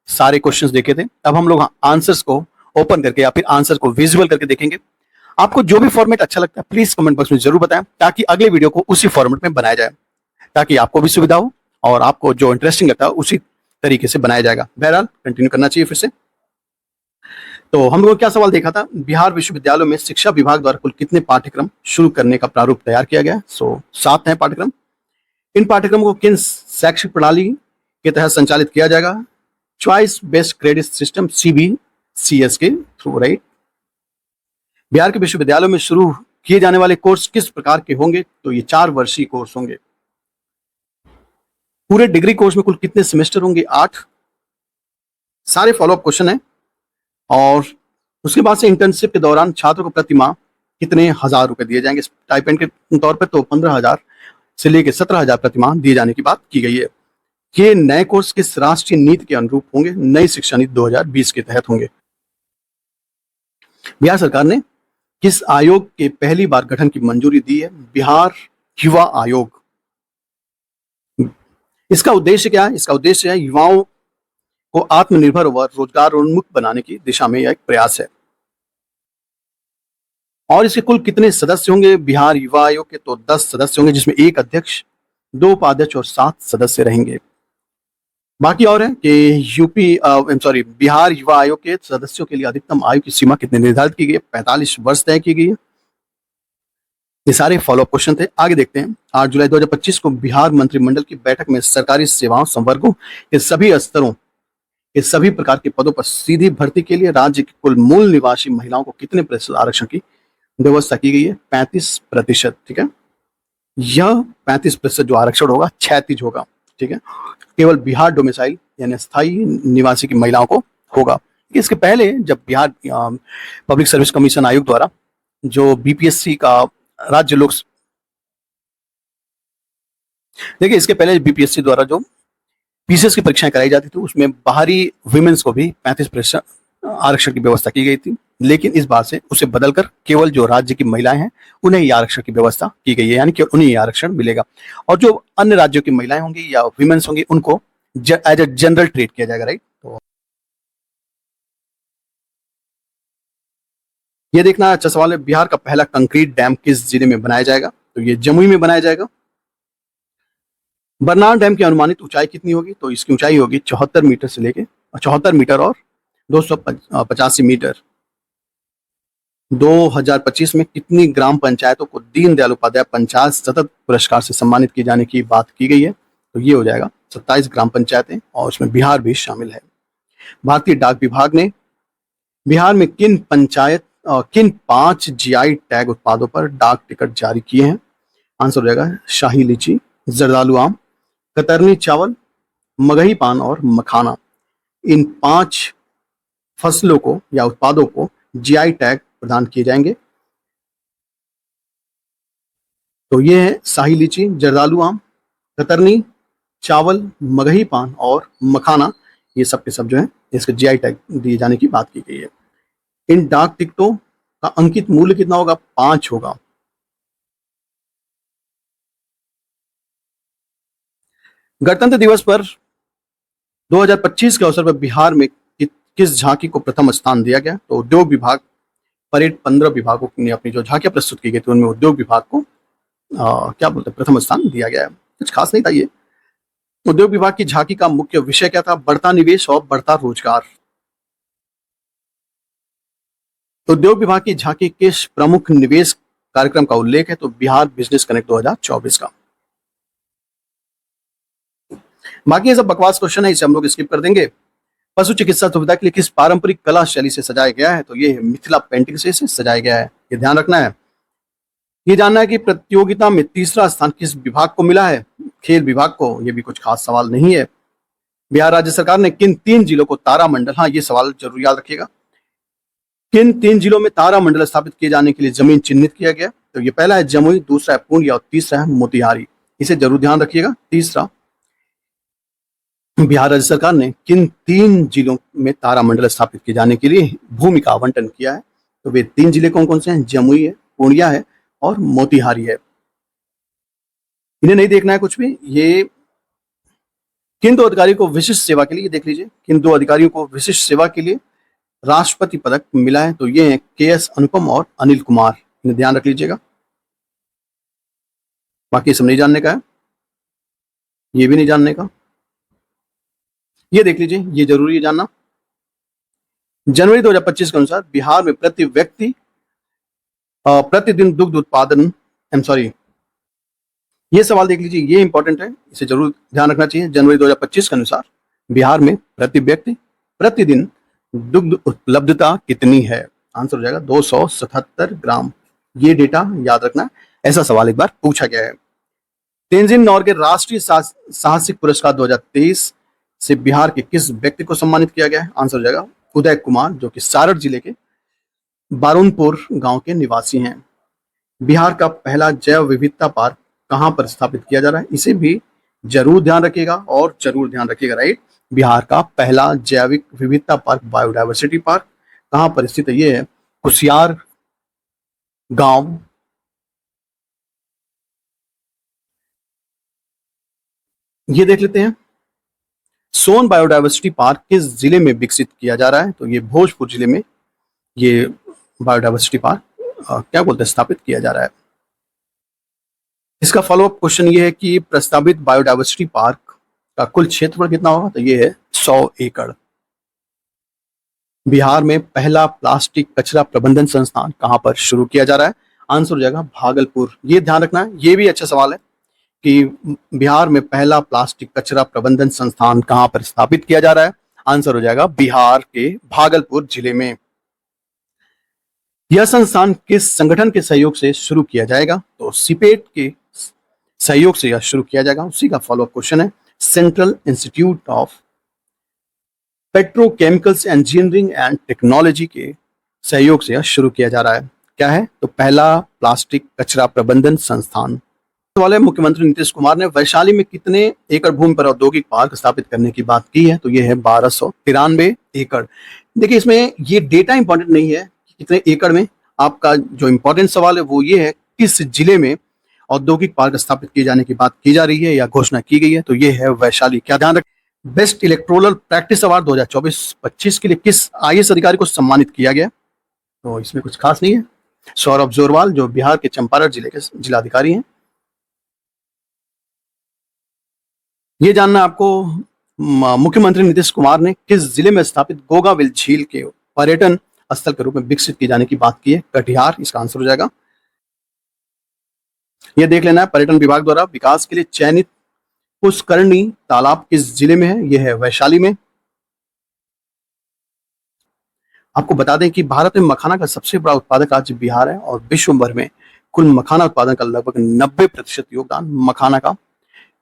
सारे क्वेश्चंस देखे थे, अब हम लोग आंसर्स को ओपन करके या फिर आंसर को विजुअल करके देखेंगे। आपको जो भी फॉर्मेट अच्छा लगता है प्लीज कमेंट बॉक्स में जरूर बताएं, ताकि अगले वीडियो को उसी फॉर्मेट में बनाया जाए, ताकि आपको भी सुविधा हो और आपको जो इंटरेस्टिंग लगता है उसी तरीके से बनाया जाएगा। बहरहाल कंटिन्यू करना चाहिए फिर से। तो हम लोगों ने क्या सवाल देखा था, बिहार विश्वविद्यालयों में शिक्षा विभाग द्वारा कुल कितने पाठ्यक्रम शुरू करने का प्रारूप तैयार किया गया, 7 है पाठ्यक्रम। इन पाठ्यक्रमों को किन शैक्षिक प्रणाली के तहत संचालित किया जाएगा, choice based credit system, CBCS के थ्रू, राइट। बिहार के विश्वविद्यालयों में शुरू किए जाने वाले कोर्स किस प्रकार के होंगे, तो ये 4 वर्षीय कोर्स होंगे। पूरे डिग्री कोर्स में कुल कितने सेमेस्टर होंगे, 8। सारे फॉलोअप क्वेश्चन है। और उसके बाद से इंटर्नशिप के दौरान छात्रों को प्रति माह कितने हजार रुपए दिए जाएंगे स्टाइपेंड के तौर पर, तो 15,000 से लेकर 17,000 प्रति माह दिए जाने की बात की गई है। ये नए कोर्स किस राष्ट्रीय नीति के अनुरूप होंगे? नई शिक्षा नीति 2020 के तहत होंगे। बिहार सरकार ने किस आयोग के पहली बार गठन की मंजूरी दी है? बिहार युवा आयोग। इसका उद्देश्य क्या है? इसका उद्देश्य है युवाओं को आत्मनिर्भर व रोजगार उन्मुख बनाने की दिशा में यह एक प्रयास है। और इसके कुल कितने सदस्य होंगे बिहार युवा आयोग के? तो 10 सदस्य होंगे, जिसमें 1 अध्यक्ष, 2 उपाध्यक्ष और 7 सदस्य रहेंगे। बाकी और है कि बिहार युवा आयोग के सदस्यों के लिए अधिकतम आयु की सीमा कितनी निर्धारित की गई है? 45 वर्ष तय की गई है। ये सारे फॉलोअप क्वेश्चन थे। आगे देखते हैं। 8 जुलाई 2025 को बिहार मंत्रिमंडल की बैठक में सरकारी सेवाओं संवर्गों के सभी स्तरों के सभी प्रकार के पदों पर सीधी भर्ती के लिए राज्य की कुल मूल निवासी महिलाओं को कितने प्रतिशत आरक्षण की व्यवस्था की गई है? 35%। ठीक है, यह 35% जो आरक्षण होगा क्षैतिज होगा। ठीक है, केवल बिहार डोमिसाइल यानी स्थायी निवासी की महिलाओं को होगा। इसके पहले जब बिहार पब्लिक सर्विस कमीशन आयोग द्वारा जो बीपीएससी का राज्य लोक देखिए इसके पहले बीपीएससी द्वारा जो पीसीएस की परीक्षाएं कराई जाती थी उसमें बाहरी वुमेन्स को भी 35% आरक्षण की व्यवस्था की गई थी, लेकिन इस बार से उसे बदलकर केवल जो राज्य की महिलाएं हैं उन्हें ही आरक्षण की व्यवस्था की गई है, यानी कि उन्हें ही आरक्षण मिलेगा। और जो अन्य राज्यों की महिलाएं होंगी या वुमेन्स होंगी उनको एज ए जनरल ट्रीट किया जाएगा। राइट, तो ये देखना अच्छा सवाल है। बिहार का पहला कंक्रीट डैम किस जिले में बनाया जाएगा? तो ये जमुई में बनाया जाएगा। बरनाल डैम की अनुमानित ऊंचाई कितनी होगी? तो इसकी ऊंचाई होगी 74 मीटर से लेके 74 मीटर और 285 मीटर। 2025 में कितनी ग्राम पंचायतों को दीनदयाल उपाध्याय पंचायत सतत पुरस्कार से सम्मानित किए जाने की बात की गई है? तो ये हो जाएगा 27 ग्राम पंचायतें और उसमें बिहार भी शामिल है। भारतीय डाक विभाग ने बिहार में किन 5 जीआई टैग उत्पादों पर डाक टिकट जारी किए हैं? आंसर हो जाएगा शाही लीची, जर्दालू आम, कतरनी चावल, मगही पान और मखाना। इन 5 फसलों को या उत्पादों को जीआई टैग प्रदान किए जाएंगे। तो ये है शाही लीची, जर्दालू आम, कतरनी चावल, मगही पान और मखाना। ये सब के सब जो है इसके जीआई टैग दिए जाने की बात की गई है। इन डाक टिकटों का अंकित मूल्य कितना होगा? 5 होगा। गणतंत्र दिवस पर 2025 के अवसर पर बिहार में किस झांकी को प्रथम स्थान दिया गया? तो उद्योग विभाग परेड 15 विभागों ने अपनी जो झांकियां प्रस्तुत की गई थी उनमें उद्योग विभाग को क्या बोलते हैं प्रथम स्थान दिया गया है। कुछ खास नहीं था ये। उद्योग विभाग की झांकी का मुख्य विषय क्या था? बढ़ता निवेश और बढ़ता रोजगार। उद्योग विभाग की झांकी किस प्रमुख निवेश कार्यक्रम का उल्लेख है? तो बिहार बिजनेस कनेक्ट 2024 का। बाकी ये सब बकवास क्वेश्चन है, इसे हम लोग स्किप कर देंगे। पशु चिकित्सा सुविधा के लिए किस पारंपरिक कला शैली से सजाया गया है? तो ये मिथिला पेंटिंग से सजाया गया है। ये ध्यान रखना है। ये जानना है कि प्रतियोगिता में तीसरा स्थान किस विभाग को मिला है? खेल विभाग को। ये भी कुछ खास सवाल नहीं है। बिहार राज्य सरकार ने किन 3 जिलों को तारामंडल, हाँ ये सवाल जरूर याद रखिएगा, किन 3 जिलों में तारामंडल स्थापित किए जाने के लिए जमीन चिन्हित किया गया? तो ये पहला है जमुई, दूसरा है पूर्णिया और तीसरा है मोतिहारी। इसे जरूर ध्यान रखिएगा। तीसरा, बिहार राज्य सरकार ने किन 3 जिलों में तारामंडल स्थापित किए जाने के लिए भूमि का आवंटन किया है? तो वे 3 जिले कौन कौन से हैं? जमुई है, पूर्णिया है और मोतिहारी है। इन्हें नहीं देखना है कुछ भी। ये किन 2 अधिकारियों को विशिष्ट सेवा के लिए, देख लीजिए, किन 2 अधिकारियों को विशिष्ट सेवा के लिए राष्ट्रपति पदक मिला है? तो ये है केएस अनुपम और अनिल कुमार। इन्हें ध्यान रख लीजिएगा। बाकी सब नहीं जानने का है, ये भी नहीं जानने का। ये देख लीजिए, ये जरूरी है जानना। जनवरी 2025 के अनुसार बिहार में प्रति व्यक्ति प्रतिदिन दुग्ध उत्पादन, ये सवाल देख लीजिए, ये इंपॉर्टेंट है, इसे जरूर ध्यान रखना चाहिए। जनवरी 2025 के अनुसार बिहार में प्रति व्यक्ति प्रतिदिन दुग्ध उपलब्धता कितनी है? आंसर हो जाएगा 277 ग्राम। ये डेटा याद रखना, ऐसा सवाल एक बार पूछा गया है। तेंजिन नोर्गे राष्ट्रीय साहसिक पुरस्कार 2023 से बिहार के किस व्यक्ति को सम्मानित किया गया है? आंसर हो जाएगा उदय कुमार, जो कि सारण जिले के बारुनपुर गांव के निवासी हैं। बिहार का पहला जैव विविधता पार्क कहां पर स्थापित किया जा रहा है? इसे भी जरूर ध्यान रखिएगा और जरूर ध्यान रखिएगा, राइट। बिहार का पहला जैविक विविधता पार्क, बायोडायवर्सिटी पार्क, कहाँ पर स्थित है? ये है कुसियार गांव, ये देख लेते हैं। सोन बायोडायवर्सिटी पार्क किस जिले में विकसित किया जा रहा है? तो ये भोजपुर जिले में ये बायोडायवर्सिटी पार्क क्या बोलते हैं, स्थापित किया जा रहा है। इसका फॉलोअप क्वेश्चन ये है कि प्रस्तावित बायोडायवर्सिटी पार्क का कुल क्षेत्रफल कितना होगा? तो ये है 100 एकड़। बिहार में पहला प्लास्टिक कचरा प्रबंधन संस्थान कहाँ पर शुरू किया जा रहा है? आंसर हो जाएगा भागलपुर। ये ध्यान रखना है, ये भी अच्छा सवाल है कि बिहार में पहला प्लास्टिक कचरा प्रबंधन संस्थान कहाँ पर स्थापित किया जा रहा है? आंसर हो जाएगा बिहार के भागलपुर जिले में। यह संस्थान किस संगठन के सहयोग से शुरू किया जाएगा? तो सिपेट के सहयोग से यह शुरू किया जाएगा। उसी का फॉलोअप क्वेश्चन है, central institute of petrochemicals engineering and technology के सहयोग से यह शुरू किया जा रहा है। क्या है? तो पहला प्लास्टिक कचरा प्रबंधन संस्थान। वाले मुख्यमंत्री नीतीश कुमार ने वैशाली में कितने एकड़ भूमि पर औद्योगिक पार्क स्थापित करने की बात की है? तो ये है 1293 एकड़। देखिए, इसमें ये डेटा इंपॉर्टेंट नहीं है कि कितने एकड़ में, आपका जो इंपॉर्टेंट सवाल है वो ये है किस जिले में औद्योगिक पार्क स्थापित किए जाने की बात की जा रही है या घोषणा की गई है? तो ये है वैशाली। क्या ध्यान रखें, बेस्ट इलेक्टोरल प्रैक्टिस अवार्ड 2024-25 के लिए किस आईएएस अधिकारी को सम्मानित किया गया? तो इसमें कुछ खास नहीं है, सौरभ जोरवाल, जो बिहार के चंपारण जिले के जिलाधिकारी हैं। ये जानना आपको, मुख्यमंत्री नीतीश कुमार ने किस जिले में स्थापित गोगाविल झील के पर्यटन स्थल के रूप में विकसित किए जाने की बात की है? कटिहार इसका आंसर हो जाएगा। यह देख लेना है, पर्यटन विभाग द्वारा विकास के लिए चयनित पुष्करणी तालाब किस जिले में है? यह है वैशाली में। आपको बता दें कि भारत में मखाना का सबसे बड़ा उत्पादक राज्य बिहार है और विश्व भर में कुल मखाना उत्पादन का लगभग 90% योगदान मखाना का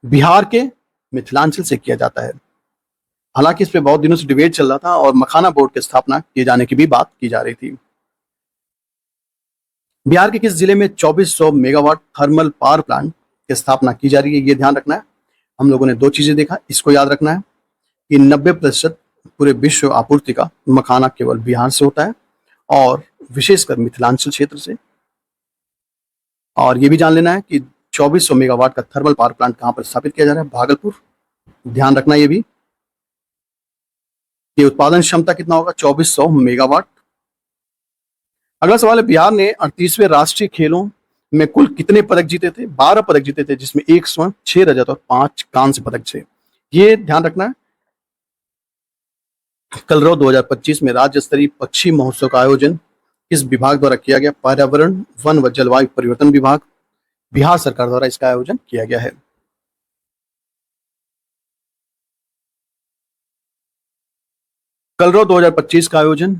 बिहार के मिथिलांचल से किया जाता है। हालांकि इस पे बहुत दिनों से डिबेट चल रहा था और मखाना बोर्ड की स्थापना किए जाने की भी बात की जा रही थी। बिहार के किस जिले में 2400 मेगावाट थर्मल पावर प्लांट की स्थापना की जा रही है? ये ध्यान रखना है। हम लोगों ने दो चीजें देखा, इसको याद रखना है कि 90% पूरे विश्व आपूर्ति का मखाना केवल बिहार से होता है और विशेषकर मिथिलांचल क्षेत्र से। और ये भी जान लेना है कि 2400 मेगावाट का थर्मल पावर प्लांट कहां पर स्थापित किया जा रहा है? भागलपुर। ध्यान रखना ये भी कि उत्पादन क्षमता कितना होगा? 2400 मेगावाट। अगला सवाल है, बिहार ने 38वें राष्ट्रीय खेलों में कुल कितने पदक जीते थे? 12 पदक जीते थे, जिसमें 1 स्वर्ण, 6 रजत और 5 कांस्य पदक थे। ये ध्यान रखना है। कलरव 2025 में राज्य स्तरीय पक्षी महोत्सव का आयोजन किस विभाग द्वारा किया गया? पर्यावरण, वन व जलवायु परिवर्तन विभाग, बिहार सरकार द्वारा इसका आयोजन किया गया है। कलरव 2025 का आयोजन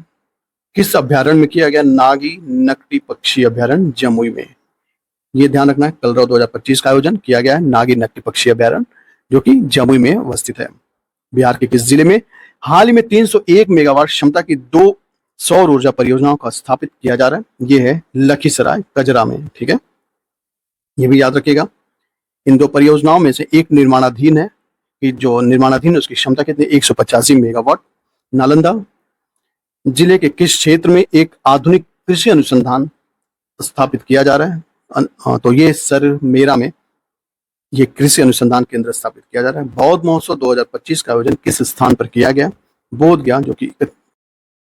किस अभ्यारण्य में किया गया? नागी नकटी पक्षी अभ्यारण्य, जमुई में। यह ध्यान रखना है, कलरव 2025 का आयोजन किया गया है नागी नकटी पक्षी अभ्यारण्य, जो कि जमुई में अवस्थित है। बिहार के किस जिले में हाल ही में 301 मेगावाट क्षमता की 2 सौर ऊर्जा परियोजनाओं का स्थापित किया जा रहा है? यह है लखीसराय कजरा में। ठीक है, ये भी याद रखिएगा। इन दो परियोजनाओं में से एक निर्माणाधीन है, कि जो निर्माणाधीन है उसकी क्षमता कितनी? 185 मेगावाट। नालंदा जिले के किस क्षेत्र में एक आधुनिक कृषि अनुसंधान स्थापित किया जा रहा है? तो ये सर मेरा में ये कृषि अनुसंधान केंद्र स्थापित किया जा रहा है। बौद्ध महोत्सव 2025 का आयोजन किस स्थान पर किया गया? बोध गया, जो कि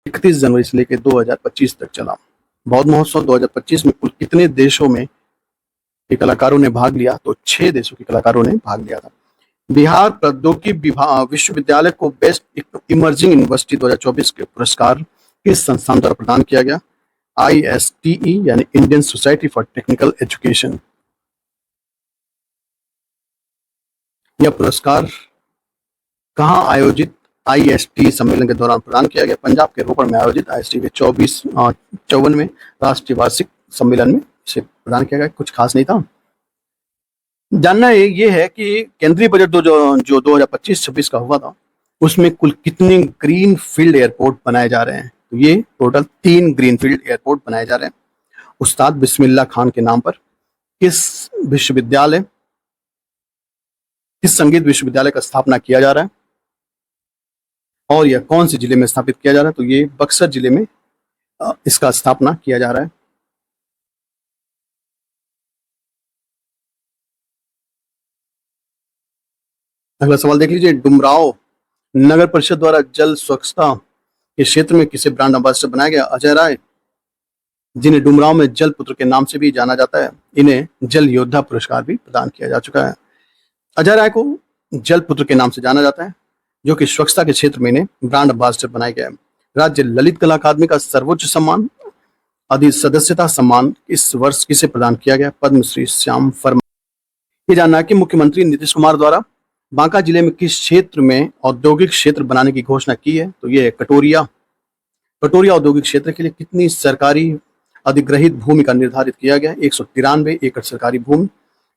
31 जनवरी से लेकर 2025 तक चला। बौद्ध महोत्सव 2025 में कुल कितने देशों में के कलाकारों ने भाग लिया? तो 6 देशों के कलाकारों ने भाग लिया था। बिहार प्रौद्योगिकी विश्वविद्यालय को बेस्ट इमर्जिंग यूनिवर्सिटी 2024 के पुरस्कार किस संस्थान द्वारा प्रदान किया गया? ISTE यानी Indian society for technical education. यह पुरस्कार कहां आयोजित ISTE सम्मेलन के दौरान प्रदान किया गया? पंजाब के रोपड़ में आयोजित ISTE के 54वें राष्ट्रीय वार्षिक सम्मेलन में इसे प्रदान किया गया। कुछ खास नहीं था। जानना ये है कि केंद्रीय बजट जो 2025-26 का हुआ था, उसमें कुल कितने ग्रीन फील्ड एयरपोर्ट बनाए जा रहे हैं? तो ये टोटल 3 ग्रीन फील्ड एयरपोर्ट बनाए जा रहे हैं। उस्ताद बिस्मिल्लाह खान के नाम पर किस विश्वविद्यालय किस संगीत विश्वविद्यालय का स्थापना किया जा रहा है और यह कौन से जिले में स्थापित किया जा रहा है? तो ये बक्सर जिले में इसका स्थापना किया जा रहा है। अगला सवाल देख लीजिए, डुमराव नगर परिषद द्वारा जल स्वच्छता के क्षेत्र में किसे ब्रांड एम्बेसडर बनाया गया? अजय राय, जिन्हें डुमराव में जल पुत्र के नाम से भी जाना जाता है, इन्हें जल योद्धा पुरस्कार भी प्रदान किया जा चुका है। अजय राय को जल पुत्र के नाम से जाना जाता है, जो कि स्वच्छता के क्षेत्र में इन्हें ब्रांड एम्बेसडर बनाया गया है। राज्य ललित कला अकादमी का सर्वोच्च सम्मान आदि सदस्यता सम्मान इस वर्ष किसे प्रदान किया गया? पद्मश्री श्याम फर्मा। ये जानना है कि मुख्यमंत्री नीतीश कुमार द्वारा बांका जिले में किस क्षेत्र में औद्योगिक क्षेत्र बनाने की घोषणा की है? तो ये कटोरिया औद्योगिक क्षेत्र के लिए कितनी सरकारी अधिग्रहित भूमि का निर्धारित किया गया? 193 एकड़ सरकारी भूमि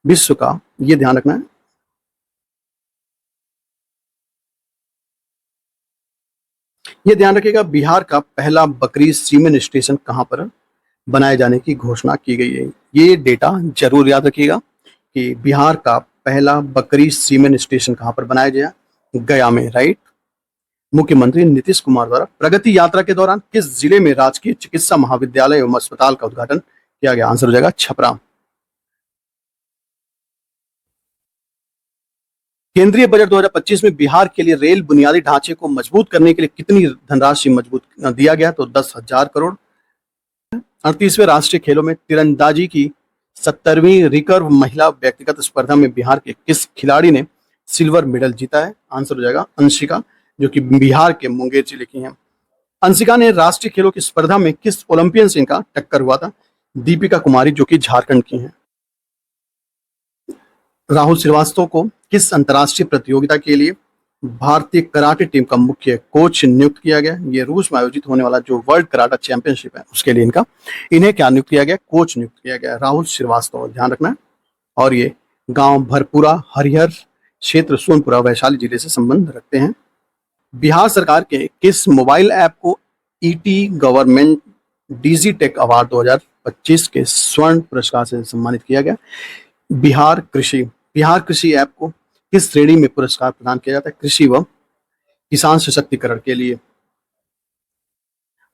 विश्व का, ये ध्यान रखना है। ये ध्यान रखिएगा, बिहार का पहला बकरी सीमेंट स्टेशन कहां पर बनाए जाने की घोषणा की गई है? ये डेटा जरूर याद रखिएगा कि बिहार का पहला बकरी सीमेंट स्टेशन कहां पर बनाया गया? गया में, राइट। मुख्यमंत्री नीतीश कुमार द्वारा प्रगति यात्रा के दौरान किस जिले में राजकीय चिकित्सा महाविद्यालय एवं अस्पताल का उद्घाटन किया गया? आंसर हो जाएगा छपरा। केंद्रीय बजट 2025 में बिहार के लिए रेल बुनियादी ढांचे को मजबूत करने के लिए कितनी धनराशि मजबूत दिया गया? तो 10,000 करोड़। 38वें राष्ट्रीय खेलों में तीरंदाजी की 70वीं रिकर्व महिला व्यक्तिगत स्पर्धा में बिहार के किस खिलाड़ी ने सिल्वर मेडल जीता है? आंसर हो जाएगा अंशिका, जो कि बिहार के मुंगेर जिले की हैं। अंशिका ने राष्ट्रीय खेलों की स्पर्धा में किस ओलंपियन से इनका टक्कर हुआ था? दीपिका कुमारी, जो कि झारखंड की हैं। राहुल श्रीवास्तव को किस अंतर्राष्ट्रीय प्रतियोगिता के लिए भारतीय कराटे टीम का मुख्य कोच नियुक्त किया गया? ये रूस में आयोजित होने वाला जो वर्ल्ड कराटा चैंपियनशिप है उसके लिए इन्हें क्या नियुक्त किया गया? कोच नियुक्त किया गया, राहुल श्रीवास्तव, ध्यान रखना है। और ये गांव भरपुरा हरिहर क्षेत्र सोनपुरा वैशाली जिले से संबंध रखते हैं। बिहार सरकार के किस मोबाइल ऐप को ईटी गवर्नमेंट डिजिटेक अवार्ड 2025 के स्वर्ण पुरस्कार से सम्मानित किया गया? बिहार कृषि ऐप को किस श्रेणी में पुरस्कार प्रदान किया जाता है? कृषि व किसान सशक्तिकरण के लिए।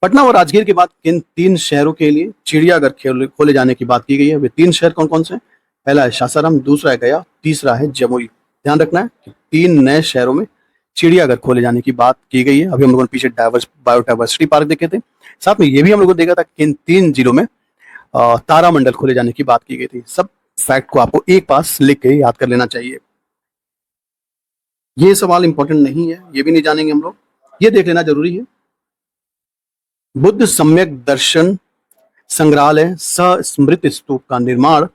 पटना और राजगीर के बाद किन 3 शहरों के लिए चिड़ियाघर खोले जाने की बात की गई है? वे 3 शहर कौन कौन से? पहला है सासाराम, दूसरा है गया, तीसरा है जमुई। ध्यान रखना है कि 3 नए शहरों में चिड़ियाघर खोले जाने की बात की गई है। अभी हम लोगों ने पीछे बायोडाइवर्सिटी पार्क देखे थे, साथ में ये भी हम लोगों ने देखा था कि इन 3 जिलों में तारामंडल खोले जाने की बात की गई थी। सब फैक्ट को आपको एक पास लिख के याद कर लेना चाहिए। ये सवाल इंपॉर्टेंट नहीं है, ये भी नहीं जानेंगे हम लोग, ये देख लेना जरूरी है। बुद्ध सम्यक दर्शन संग्रहालय सह स्मृति स्तूप का निर्माण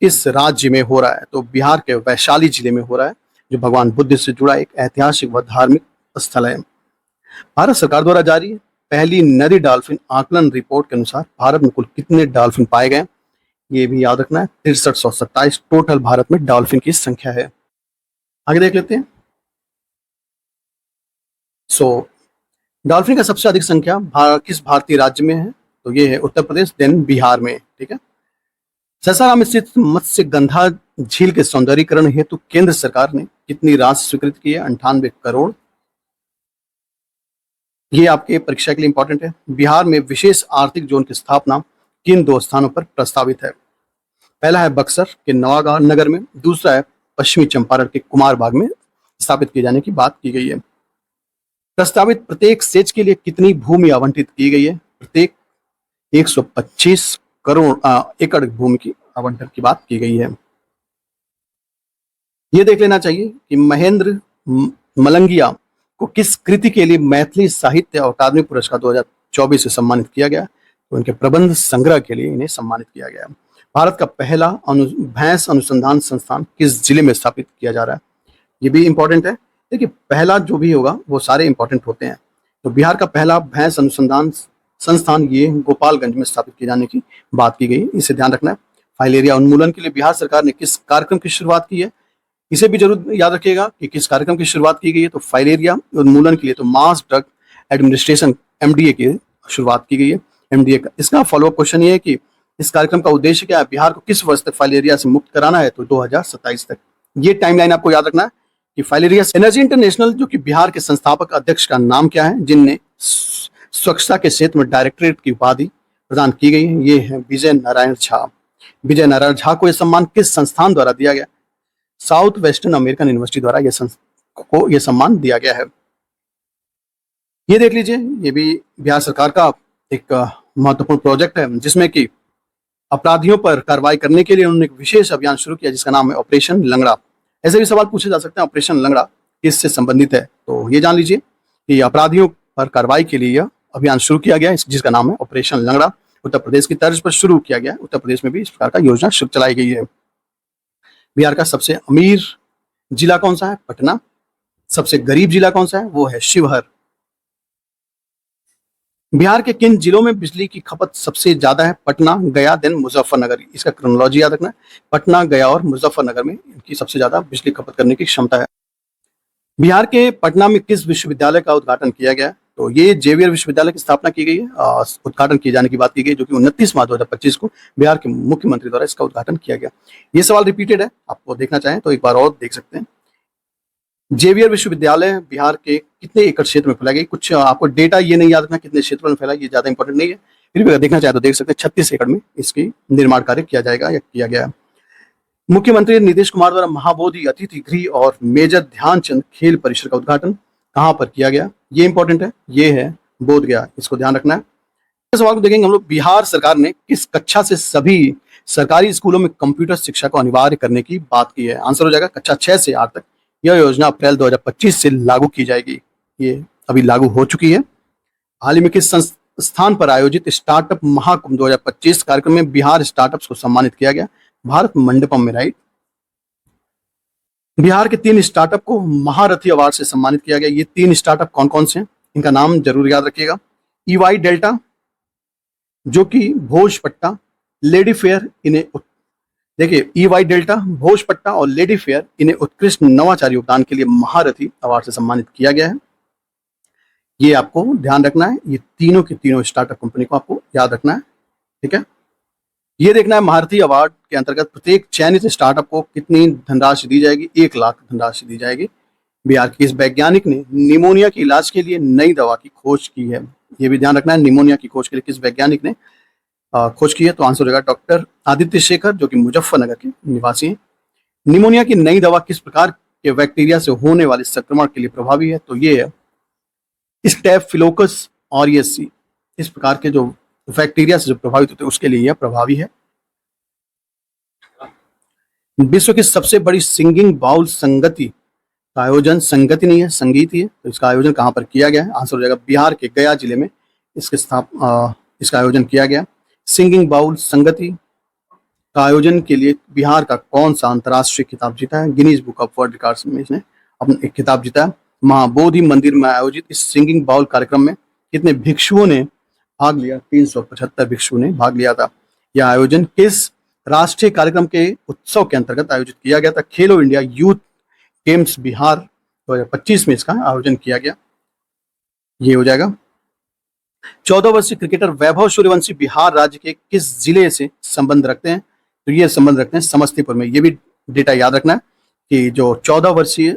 इस राज्य में हो रहा है? तो बिहार के वैशाली जिले में हो रहा है, जो भगवान बुद्ध से जुड़ा एक ऐतिहासिक व धार्मिक स्थल है। भारत सरकार द्वारा जारी पहली नदी डॉल्फिन आकलन रिपोर्ट के अनुसार भारत में कुल कितने डॉल्फिन पाए गए? ये भी याद रखना है, 6327 टोटल भारत में डॉल्फिन की संख्या है। आगे देख लेते हैं। डॉल्फिन का सबसे अधिक संख्या किस भारतीय राज्य में है? तो ये है उत्तर प्रदेश, देन बिहार में, ठीक है। सासाराम स्थित मत्स्य गंधा झील के सौंदर्यीकरण हेतु केंद्र सरकार ने कितनी राशि स्वीकृत की है? 98 करोड़। ये आपके परीक्षा के लिए इंपॉर्टेंट है। बिहार में विशेष आर्थिक जोन की स्थापना किन 2 स्थानों पर प्रस्तावित है? पहला है बक्सर के नवागांव नगर में, दूसरा है पश्चिमी चंपारण के कुमारबाग में स्थापित किए जाने की बात की गई है। प्रस्तावित प्रत्येक सेज के लिए कितनी भूमि आवंटित की गई है? प्रत्येक 125 एकड़ भूमि की आवंटन की बात की गई है। यह देख लेना चाहिए कि महेंद्र मलंगिया को किस कृति के लिए मैथिली साहित्य अकादमी पुरस्कार 2024 से सम्मानित किया गया? तो उनके प्रबंध संग्रह के लिए इन्हें सम्मानित किया गया। भारत का पहला भैंस अनुसंधान संस्थान किस जिले में स्थापित किया जा रहा है? ये भी इंपॉर्टेंट है। देखिए, पहला जो भी होगा वो सारे इंपॉर्टेंट होते हैं। तो बिहार का पहला भैंस अनुसंधान संस्थान ये गोपालगंज में स्थापित किए जाने की बात की गई, इसे ध्यान रखना है। फाइलेरिया उन्मूलन के लिए बिहार सरकार ने किस कार्यक्रम की शुरुआत की है? इसे भी जरूर याद रखिएगा कि किस कार्यक्रम की शुरुआत की गई है। तो फाइलेरिया उन्मूलन के लिए तो मास ड्रग एडमिनिस्ट्रेशन MDA की शुरुआत की गई है। MDA का इसका फॉलोअप क्वेश्चन ये है कि इस कार्यक्रम का उद्देश्य क्या है? बिहार को किस वर्ष तक फाइलेरिया से मुक्त कराना है? तो 2027 तक। ये टाइमलाइन आपको याद रखना है कि फाइलेरियस एनर्जी इंटरनेशनल, जो कि बिहार के संस्थापक अध्यक्ष का नाम क्या है, जिनने स्वच्छता के क्षेत्र में डायरेक्टरेट की उपाधि प्रदान की गई है, ये है विजय नारायण झा। विजय नारायण झा को यह सम्मान किस संस्थान द्वारा दिया गया? साउथ वेस्टर्न अमेरिकन यूनिवर्सिटी द्वारा यह सम्मान दिया गया है। ये देख लीजिए, ये भी बिहार सरकार का एक महत्वपूर्ण प्रोजेक्ट है, जिसमें कि अपराधियों पर कार्रवाई करने के लिए उन्होंने एक विशेष अभियान शुरू किया जिसका नाम है ऑपरेशन लंगड़ा। ऐसे भी सवाल पूछे जा सकते हैं, ऑपरेशन लंगड़ा किससे संबंधित है? तो ये जान लीजिए कि अपराधियों पर कार्रवाई के लिए यह अभियान शुरू किया गया जिसका नाम है ऑपरेशन लंगड़ा। उत्तर प्रदेश की तर्ज पर शुरू किया गया। उत्तर प्रदेश में भी इस प्रकार का योजना चलाई गई है। बिहार का सबसे अमीर जिला कौन सा है? पटना। सबसे गरीब जिला कौन सा है? वो है शिवहर। बिहार के किन जिलों में बिजली की खपत सबसे ज्यादा है? पटना, गया, देन मुजफ्फरनगर। इसका क्रोनोलॉजी याद रखना है। पटना, गया और मुजफ्फरनगर में इनकी सबसे ज्यादा बिजली खपत करने की क्षमता है। बिहार के पटना में किस विश्वविद्यालय का उद्घाटन किया गया? तो ये जेवियर विश्वविद्यालय की स्थापना की गई है। उद्घाटन किए जाने की बात की गई, जो कि 29 मार्च 2025 को बिहार के मुख्यमंत्री द्वारा इसका उद्घाटन किया गया। ये सवाल रिपीटेड है, आपको देखना चाहें तो एक बार और देख सकते हैं। जेवियर विश्वविद्यालय बिहार के कितने एकड़ क्षेत्र में फैला गया? कुछ आपको डेटा ये नहीं याद रखना कितने क्षेत्र में फैला, ये ज्यादा इंपॉर्टेंट नहीं है, फिर भी अगर देखना चाहे तो देख सकते हैं 36 एकड़ में इसकी निर्माण कार्य किया जाएगा या किया गया है। मुख्यमंत्री नीतीश कुमार द्वारा महाबोधि अतिथि गृह और मेजर ध्यानचंद खेल परिसर का उद्घाटन कहां पर किया गया? ये इंपॉर्टेंट है, ये है बोधगया, इसको ध्यान रखना है। इस सवाल को देखेंगे हम लोग। बिहार सरकार ने किस कक्षा से सभी सरकारी स्कूलों में कंप्यूटर शिक्षा को अनिवार्य करने की बात की है? आंसर हो जाएगा कक्षा 6 से 8 तक। यह योजना अप्रैल 2025 से लागू की जाएगी। ये अभी लागू हो चुकी है। हाल ही में किस संस्थान पर आयोजित स्टार्टअप महाकुंभ 2025 कार्यक्रम में बिहार स्टार्टअप्स को सम्मानित किया गया? भारत मंडपम में, राइट। बिहार के 3 स्टार्टअप को महारथी अवार्ड से सम्मानित किया गया। ये 3 स्टार्टअप कौन कौन से हैं? इनका नाम जरूर याद रखिएगा। EY डेल्टा, जो कि भोजपट्टा, लेडी फेयर इन्हें, देखिए EY डेल्टा, भोजपट्टा और लेडी फेयर इन्हें उत्कृष्ट नवाचार योगदान के लिए महारथी अवार्ड से सम्मानित किया गया है। ये आपको ध्यान रखना है। ये तीनों की तीनों स्टार्टअप कंपनी को आपको याद रखना है, ठीक है। ये देखना है महारथी अवार्ड के अंतर्गत प्रत्येक चयनित स्टार्टअप को कितनी धनराशि दी जाएगी? 1 लाख धनराशि दी जाएगी। बिहार के इस वैज्ञानिक ने निमोनिया के इलाज के लिए नई दवा की खोज की है। ये भी ध्यान रखना है, निमोनिया की खोज के लिए किस वैज्ञानिक ने खोज की है? तो आंसर हो जाएगा डॉक्टर आदित्य शेखर, जो कि मुजफ्फरनगर के निवासी हैं। निमोनिया की नई दवा किस प्रकार के बैक्टीरिया से होने वाले संक्रमण के लिए प्रभावी है? तो ये है स्टेफिलोकस ऑरियस। इस प्रकार के जो बैक्टीरिया से जो प्रभावित होते हैं उसके लिए यह प्रभावी है। विश्व की सबसे बड़ी सिंगिंग बाउल संगति का आयोजन, संगति नहीं है संगीत ही है, तो इसका आयोजन कहां पर किया गया है? आंसर हो जाएगा बिहार के गया जिले में इसका आयोजन किया गया। सिंगिंग बाउल संगति का आयोजन के लिए बिहार का कौन सा अंतर्राष्ट्रीय खिताब जीता है? Guinness book of world records में इसने अपना एक खिताब जीता है। महाबोधि मंदिर में आयोजित इस सिंगिंग बाउल कार्यक्रम में कितने भिक्षुओं ने भाग लिया? 375 भिक्षुओं ने भाग लिया था। यह आयोजन किस राष्ट्रीय कार्यक्रम के उत्सव के अंतर्गत आयोजित किया गया था? खेलो इंडिया यूथ गेम्स बिहार 2025 में इसका आयोजन किया गया। ये हो जाएगा। 14 वर्षीय क्रिकेटर वैभव सूर्यवंशी बिहार राज्य के किस जिले से संबंध रखते हैं? तो ये संबंध रखते हैं समस्तीपुर में। ये भी डेटा याद रखना है कि जो 14 वर्षीय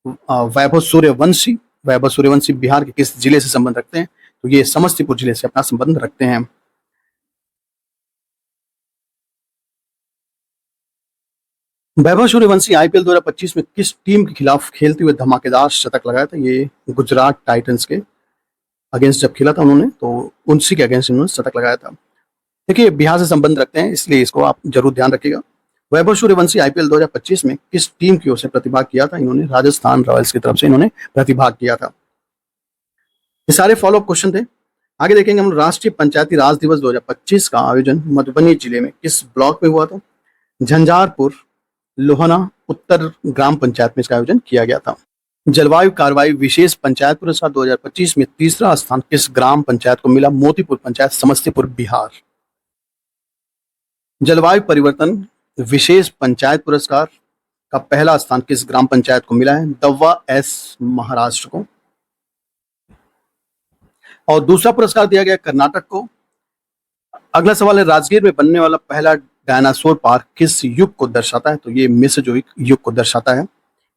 वैभव सूर्यवंशी बिहार के किस जिले से संबंध रखते हैं? तो ये समस्तीपुर जिले से अपना संबंध रखते हैं। वैभव सूर्यवंशी IPL 2025 में किस टीम के खिलाफ खेलते हुए धमाकेदार शतक लगाया था? ये गुजरात टाइटंस के अगेंस्ट जब खेला था उन्होंने, तो उनसी के अगेंस्ट उन्होंने शतक लगाया था। देखिए बिहार से संबंध रखते हैं, इसलिए इसको आप जरूर ध्यान रखिएगा। वैभव सूर्यवंशी IPL 2025 में किस टीम की ओर से प्रतिभाग किया था? इन्होंने राजस्थान रॉयल्स की तरफ से इन्होंने प्रतिभाग किया था। ये सारे फॉलोअप क्वेश्चन थे। आगे देखेंगे हम राष्ट्रीय पंचायती राज दिवस 2025 का आयोजन मधुबनी जिले में किस ब्लॉक में हुआ था? झंझारपुर लोहना उत्तर ग्राम पंचायत में इसका आयोजन किया गया था। जलवायु कार्रवाई विशेष पंचायत पुरस्कार 2025 में तीसरा स्थान किस ग्राम पंचायत को मिला? मोतीपुर पंचायत, समस्तीपुर, बिहार। जलवायु परिवर्तन विशेष पंचायत पुरस्कार का पहला स्थान किस ग्राम पंचायत को मिला है? दव्वा S, महाराष्ट्र को। और दूसरा पुरस्कार दिया गया कर्नाटक को। अगला सवाल है राजगीर में बनने वाला पहला डायनासोर पार्क किस युग को दर्शाता है? तो ये मेसोजोइक युग को दर्शाता है।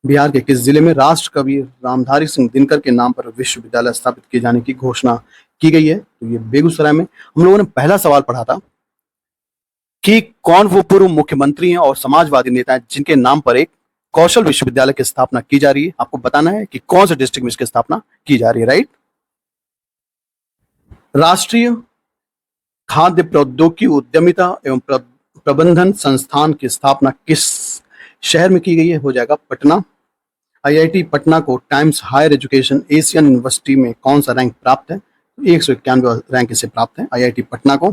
बिहार के किस जिले में राष्ट्र कवि रामधारी सिंह दिनकर के नाम पर विश्वविद्यालय स्थापित किए जाने की घोषणा की गई है? तो ये बेगूसराय में। हम लोगों ने पहला सवाल पढ़ा था कि कौन वो पूर्व मुख्यमंत्री हैं और समाजवादी नेता हैं जिनके नाम पर एक कौशल विश्वविद्यालय की स्थापना की जा रही है। आपको बताना है कि कौन से डिस्ट्रिक्ट में इसकी स्थापना की जा रही है, राइट। राष्ट्रीय खाद्य प्रौद्योगिकी उद्यमिता एवं प्रबंधन संस्थान की स्थापना किस शहर में की गई है? हो जाएगा पटना। आईआईटी पटना को Times Higher Education Asian University में कौन सा रैंक प्राप्त है? 191 रैंक इसे प्राप्त है आईआईटी पटना को।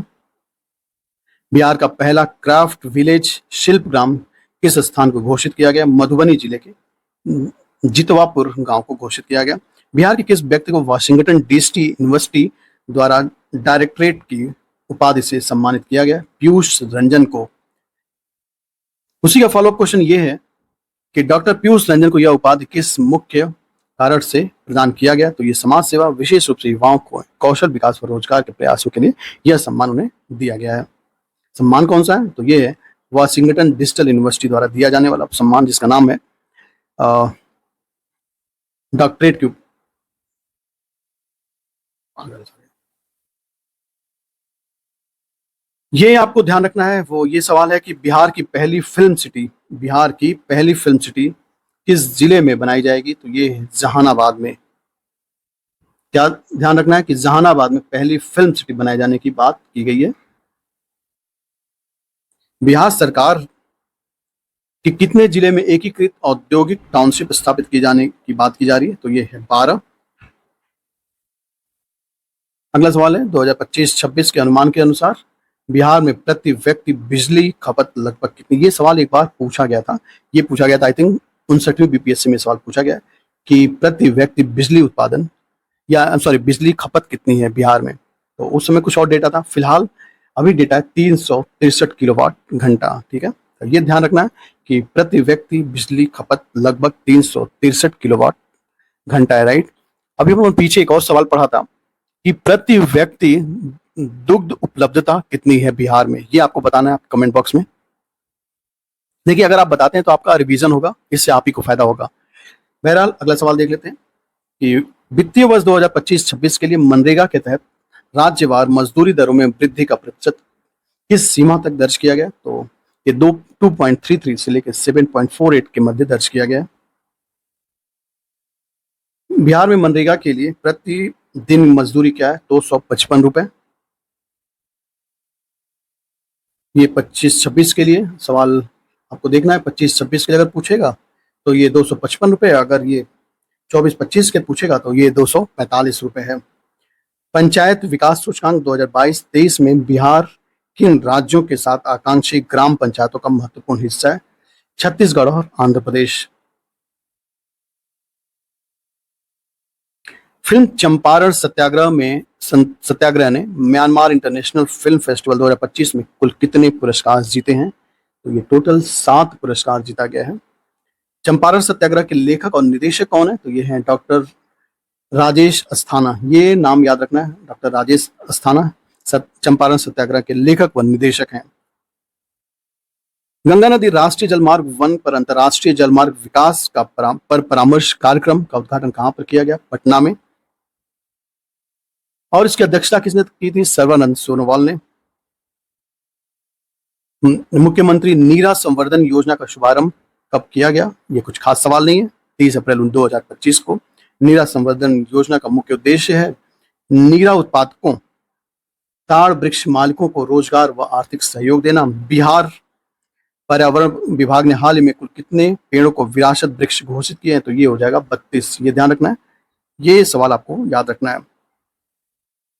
बिहार का पहला क्राफ्ट विलेज शिल्प ग्राम किस स्थान को घोषित किया गया? मधुबनी जिले के जितवापुर गांव को घोषित किया गया। बिहार के किस व्यक्ति को वाशिंगटन डीसी यूनिवर्सिटी द्वारा डायरेक्टरेट की उपाधि से सम्मानित किया गया? पीयूष रंजन को। उसी का फॉलोअप क्वेश्चन ये है कि डॉक्टर पीयूष रंजन को यह उपाधि किस मुख्य कारण से प्रदान किया गया? तो ये समाज सेवा, विशेष रूप से युवाओं को कौशल विकास और रोजगार के प्रयासों के लिए यह सम्मान उन्हें दिया गया है। सम्मान कौन सा है? तो ये है वाशिंगटन डिजिटल यूनिवर्सिटी द्वारा दिया जाने वाला सम्मान, जिसका नाम है डॉक्टरेट की। ये आपको ध्यान रखना है, वो ये सवाल है कि बिहार की पहली फिल्म सिटी किस जिले में बनाई जाएगी? तो ये जहानाबाद में। क्या ध्यान रखना है कि जहानाबाद में पहली फिल्म सिटी बनाए जाने की बात की गई है। बिहार सरकार कि कितने जिले में एकीकृत औद्योगिक टाउनशिप स्थापित किए जाने की बात की जा रही है? तो ये है 12। अगला सवाल है 2025-26 के अनुमान के अनुसार बिहार में प्रति व्यक्ति बिजली खपत लगभग कितनी? ये सवाल एक बार पूछा गया था, आई थिंक 59वीं बीपीएससी में सवाल पूछा गया कि प्रति व्यक्ति बिजली उत्पादन बिजली खपत कितनी है बिहार में। तो उस समय कुछ और डेटा था, फिलहाल अभी डेटा है 363 किलोवाट घंटा। ठीक है, तो ये ध्यान रखना है कि प्रति व्यक्ति बिजली खपत लगभग 363 किलोवाट घंटा है, राइट। अभी हम पीछे एक और सवाल पढ़ा था कि प्रति व्यक्ति दुग्ध उपलब्धता कितनी है बिहार में। ये आपको बताना है आप कमेंट बॉक्स में। देखिए, अगर आप बताते हैं तो आपका रिवीजन होगा, इससे आप ही को फायदा होगा। बहरहाल अगला सवाल देख लेते हैं कि वित्तीय वर्ष 2025-26 के लिए मनरेगा के तहत राज्यवार मजदूरी दरों में वृद्धि का प्रतिशत किस सीमा तक दर्ज किया गया? तो ये 2.33 से लेकर 7.48 के मध्य दर्ज किया गया। बिहार में मनरेगा के लिए प्रति दिन मजदूरी क्या है? 255 रुपए। ये 25-26 के लिए सवाल आपको देखना है। 25-26 के लिए अगर पूछेगा तो ये 255 रुपए, अगर ये 24-25 के पूछेगा तो ये 245 रुपए है। पंचायत विकास सूचकांक 2022-23 में बिहार किन राज्यों के साथ आकांक्षी ग्राम पंचायतों का महत्वपूर्ण हिस्सा है? छत्तीसगढ़ और आंध्र प्रदेश। फिल्म चंपारण सत्याग्रह ने म्यांमार इंटरनेशनल फिल्म फेस्टिवल 2025 में कुल कितने पुरस्कार जीते हैं? तो ये टोटल 7 पुरस्कार जीता गया है। चंपारण सत्याग्रह के लेखक और निदेशक कौन है? तो ये हैं डॉक्टर राजेश अस्थाना। ये नाम याद रखना है, डॉक्टर राजेश अस्थाना चंपारण सत्याग्रह के लेखक व निदेशक हैं। गंगा नदी राष्ट्रीय जलमार्ग 1 पर अंतर्राष्ट्रीय जलमार्ग विकास का परामर्श कार्यक्रम का उद्घाटन कहां पर किया गया? पटना में। और इसकी अध्यक्षता किसने की थी? सर्बानंद सोनोवाल ने। मुख्यमंत्री नीरा संवर्धन योजना का शुभारंभ कब किया गया? ये कुछ खास सवाल नहीं है। 30 अप्रैल 2025 को। नीरा संवर्धन योजना का मुख्य उद्देश्य है नीरा उत्पादकों, ताड़ वृक्ष मालिकों को रोजगार व आर्थिक सहयोग देना। बिहार पर्यावरण विभाग ने हाल ही में कुल कितने पेड़ों को विरासत वृक्ष घोषित किए हैं? तो ये हो जाएगा 32। ये ध्यान रखना है, ये सवाल आपको याद रखना है।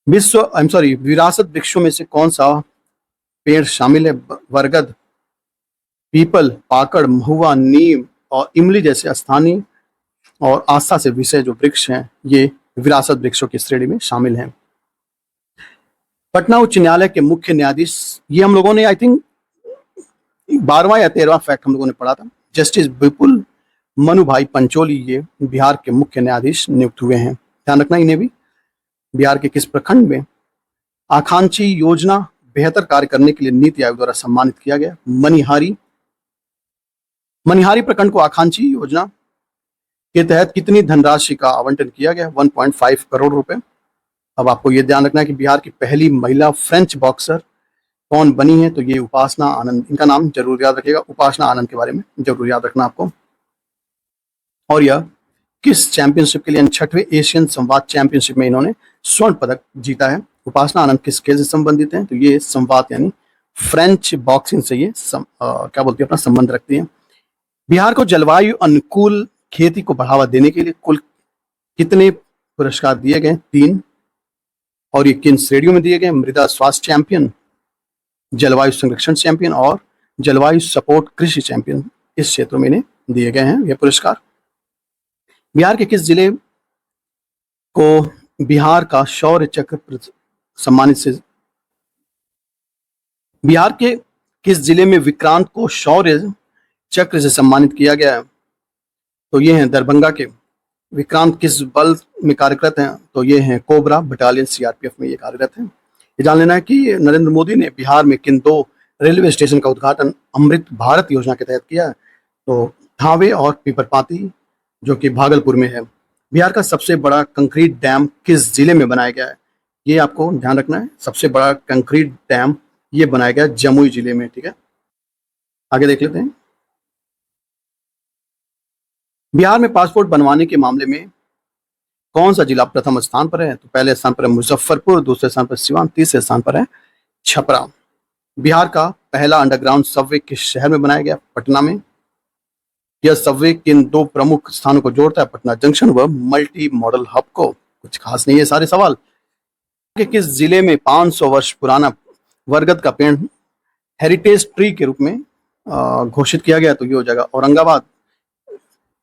विरासत वृक्षों में से कौन सा पेड़ शामिल है? बरगद, पीपल, पाकड़, महुआ, नीम और इमली जैसे स्थानीय और आस्था से विषय जो वृक्ष हैं, ये विरासत वृक्षों की श्रेणी में शामिल हैं। पटना उच्च न्यायालय के मुख्य न्यायाधीश, ये हम लोगों ने आई थिंक 12वां या 13वां फैक्ट हम लोगों ने पढ़ा था। जस्टिस विपुल मनु भाई पंचोली ये बिहार के मुख्य न्यायाधीश नियुक्त हुए हैं। ध्यान रखना इन्हें भी। बिहार के किस प्रखंड में आकांक्षी योजना बेहतर कार्य करने के लिए नीति आयोग द्वारा सम्मानित किया गया। मनिहारी मनिहारी प्रखंड को आकांक्षी योजना के तहत कितनी धनराशि का आवंटन किया गया? 1.5 करोड़ रुपए। अब आपको यह ध्यान रखना है कि बिहार की पहली महिला फ्रेंच बॉक्सर कौन बनी है? तो ये उपासना आनंद, इनका नाम जरूर याद रखिएगा, उपासना आनंद के बारे में जरूर याद रखना आपको। और यह किस चैंपियनशिप के लिए? 6वें एशियन संवाद चैंपियनशिप में इन्होंने स्वर्ण पदक जीता है। उपासना आनंद किस खेल से संबंधित हैं? तो ये संवाद यानी फ्रेंच बॉक्सिंग से ये क्या बोलती है, अपना संबंध रखती है। बिहार को जलवायु अनुकूल खेती को बढ़ावा देने के लिए कुल कितने पुरस्कार दिए गए? 3। और ये किन श्रेणियों में दिए गए? मृदा स्वास्थ्य चैंपियन, जलवायु संरक्षण चैंपियन और जलवायु सपोर्ट कृषि चैंपियन, इस क्षेत्रों में इन्हें दिए गए हैं ये पुरस्कार। बिहार के किस जिले को बिहार का शौर्य चक्र सम्मानित से बिहार के किस जिले में विक्रांत को शौर्य चक्र से सम्मानित किया गया है? तो ये हैं दरभंगा के। विक्रांत किस बल में कार्यरत हैं? तो ये हैं कोबरा बटालियन, सीआरपीएफ में ये कार्यरत हैं। ये जान लेना है कि नरेंद्र मोदी ने बिहार में किन 2 रेलवे स्टेशन का उद्घाटन अमृत भारत योजना के तहत किया है? तो थावे और पीपरपाती, जो कि भागलपुर में है। बिहार का सबसे बड़ा कंक्रीट डैम किस जिले में बनाया गया है? ये आपको ध्यान रखना है, सबसे बड़ा कंक्रीट डैम ये बनाया गया जमुई जिले में। ठीक है, आगे देख लेते हैं। बिहार में पासपोर्ट बनवाने के मामले में कौन सा जिला प्रथम स्थान पर है? तो पहले स्थान पर है मुजफ्फरपुर, दूसरे स्थान पर सिवान, तीसरे स्थान पर है छपरा। बिहार का पहला अंडरग्राउंड सबवे किस शहर में बनाया गया? पटना में। यह सबवे किन 2 प्रमुख स्थानों को जोड़ता है? पटना जंक्शन व मल्टी मॉडल हब को। कुछ खास नहीं है सारे सवाल। कि किस जिले में 500 वर्ष पुराना बरगद का पेड़ हेरिटेज ट्री के रूप में घोषित किया गया? तो ये हो जाएगा औरंगाबाद।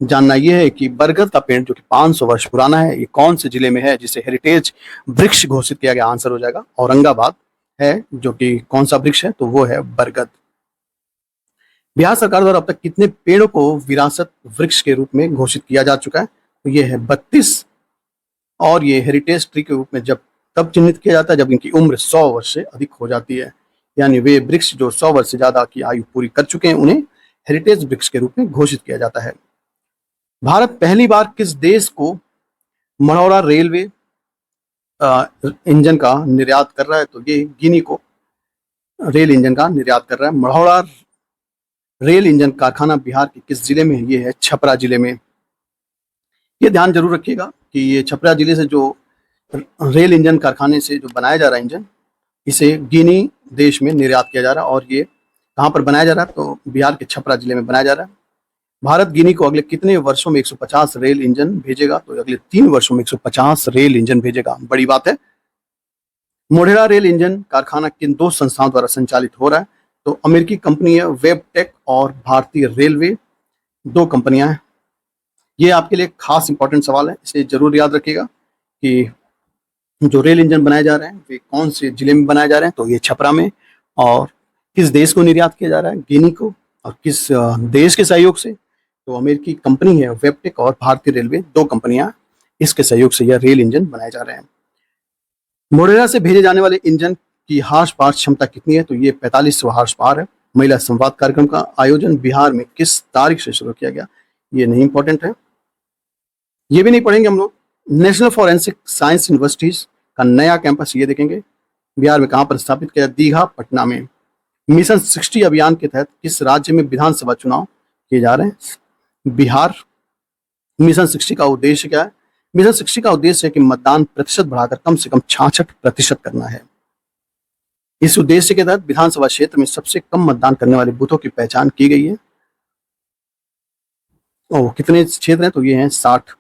जानना यह है कि बरगद का पेड़ जो कि 500 वर्ष पुराना है, ये कौन से जिले में है जिसे हेरिटेज वृक्ष घोषित किया गया? आंसर हो जाएगा औरंगाबाद है, जो कि कौन सा वृक्ष है? तो वो है बरगद। बिहार सरकार द्वारा अब तक कितने पेड़ों को विरासत वृक्ष के रूप में घोषित किया जा चुका है? तो ये है 32। और ये हेरिटेज ट्री के रूप में तब चिन्हित किया जाता है जब इनकी उम्र 100 वर्ष से अधिक हो जाती है, यानी वे वृक्ष जो 100 वर्ष से ज्यादा की आयु पूरी कर चुके हैं उन्हें हेरिटेज वृक्ष के रूप में घोषित किया जाता है। भारत पहली बार किस देश को मढ़ौरा रेलवे इंजन का निर्यात कर रहा है? तो ये गिनी को रेल इंजन का निर्यात कर रहा है। मढ़ौरा रेल इंजन कारखाना बिहार के किस जिले में है? ये है छपरा जिले में। ये ध्यान जरूर रखिएगा कि ये छपरा जिले से जो रेल इंजन कारखाने से जो बनाया जा रहा है इंजन, इसे गिनी देश में निर्यात किया जा रहा है। और ये कहाँ पर बनाया जा रहा है? तो बिहार के छपरा जिले में बनाया जा रहा है। भारत गिनी को अगले कितने वर्षों में 150 रेल इंजन भेजेगा? तो अगले 3 वर्षों में 150 रेल इंजन भेजेगा, बड़ी बात है। मोढेरा रेल इंजन कारखाना किन 2 संस्थाओं द्वारा संचालित हो रहा है? तो अमेरिकी कंपनी है वेबटेक और भारतीय रेलवे, 2 कंपनियां हैं। ये आपके लिए खास इंपॉर्टेंट सवाल है, इसे जरूर याद रखिएगा कि जो रेल इंजन बनाए जा रहे हैं वे कौन से जिले में बनाए जा रहे हैं? तो ये छपरा में। और किस देश को निर्यात किया जा रहा है? गिनी को। और किस देश के सहयोग से? तो अमेरिकी कंपनी है वेबटेक और भारतीय रेलवे, 2 कंपनियां, इसके सहयोग से यह रेल इंजन बनाए जा रहे हैं। मोढेरा से भेजे जाने वाले इंजन की हार्स पावर क्षमता कितनी है? तो ये 4500 हार्स पावर है। महिला संवाद कार्यक्रम का आयोजन बिहार में किस तारीख से शुरू किया गया? ये नहीं इंपॉर्टेंट है, ये भी नहीं पढ़ेंगे हम लोग। नेशनल फॉरेंसिक साइंस यूनिवर्सिटीज का नया कैंपस ये देखेंगे बिहार में कहाँ पर स्थापित किया? दीघा, पटना में। मिशन 60 अभियान के तहत किस राज्य में विधानसभा चुनाव किए जा रहे हैं? बिहार। मिशन 60 का उद्देश्य क्या है? मिशन 60 का उद्देश्य है कि मतदान प्रतिशत बढ़ाकर कम से कम 66% करना है। इस उद्देश्य के तहत विधानसभा क्षेत्र में सबसे कम मतदान करने वाले बूथों की पहचान की गई है। और कितने क्षेत्र हैं? तो ये हैं 60।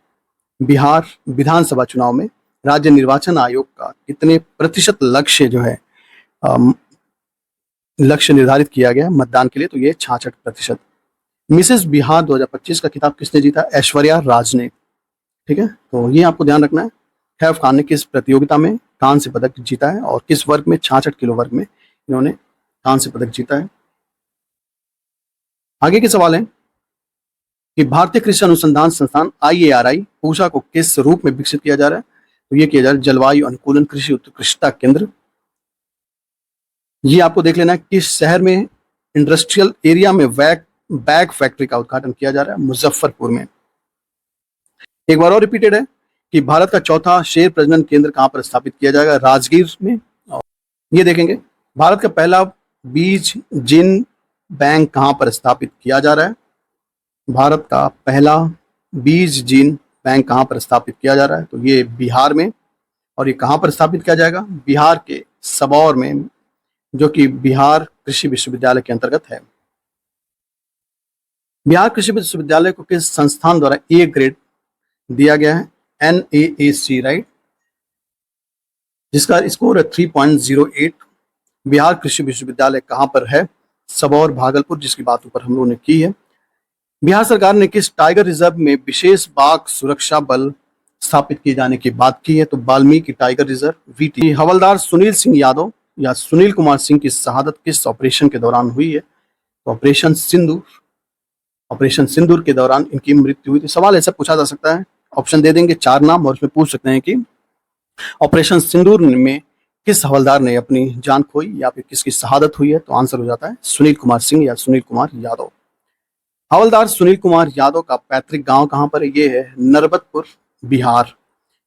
बिहार विधानसभा चुनाव में राज्य निर्वाचन आयोग का कितने प्रतिशत लक्ष्य जो है लक्ष्य निर्धारित किया गया मतदान के लिए? तो ये 66%। मिसेस बिहार 2025 का खिताब किसने जीता? ऐश्वर्या राज ने। ठीक है, तो ये आपको ध्यान रखना है। खैफ खान ने किस प्रतियोगिता में कांस्य पदक जीता है और किस वर्ग में? 66 किलो वर्ग में इन्होंने कांस्य पदक जीता है। आगे के सवाल है कि भारतीय कृषि अनुसंधान संस्थान IARI पूसा को किस रूप में विकसित किया जा रहा है? तो ये किया जा रहा है जलवायु अनुकूलन कृषि उत्कृष्टता केंद्र। ये आपको देख लेना है किस शहर में इंडस्ट्रियल एरिया में बैग फैक्ट्री का उद्घाटन किया जा रहा है, मुजफ्फरपुर में। एक बार और रिपीटेड है कि भारत का चौथा शेर प्रजनन केंद्र कहां पर स्थापित किया जाएगा, राजगीर में। ये देखेंगे भारत का पहला बीज जिन बैंक कहां पर स्थापित किया जा रहा है, भारत का पहला बीज जिन बैंक कहां पर स्थापित किया जा रहा है, तो ये बिहार में। और ये कहां पर स्थापित किया जाएगा, बिहार के सबौर में, जो कि बिहार कृषि विश्वविद्यालय के अंतर्गत है। बिहार कृषि विश्वविद्यालय को किस संस्थान द्वारा ए ग्रेड दिया गया है, NAAC, राइट, जिसका स्कोर है 3.08। बिहार कृषि विश्वविद्यालय कहां पर है, सबौर भागलपुर, जिसकी बात ऊपर हम लोगों ने की है। बिहार सरकार ने किस टाइगर रिजर्व में विशेष बाघ सुरक्षा बल स्थापित किए जाने की बात की है, तो वाल्मीकि टाइगर रिजर्व, VT। हवलदार सुनील सिंह यादव या सुनील कुमार सिंह की शहादत किस ऑपरेशन के दौरान हुई है, तो ऑपरेशन सिंदूर के दौरान इनकी मृत्यु हुई थी। सवाल ऐसा पूछा जा सकता है, ऑप्शन दे देंगे 4 नाम और उसमें पूछ सकते हैं कि ऑपरेशन सिंदूर में किस हवलदार ने अपनी जान खोई या फिर किसकी शहादत हुई है, तो आंसर हो जाता है सुनील कुमार सिंह या सुनील कुमार यादव। हवलदार सुनील कुमार यादव का पैतृक गांव कहां पर है, ये है नरबतपुर, बिहार।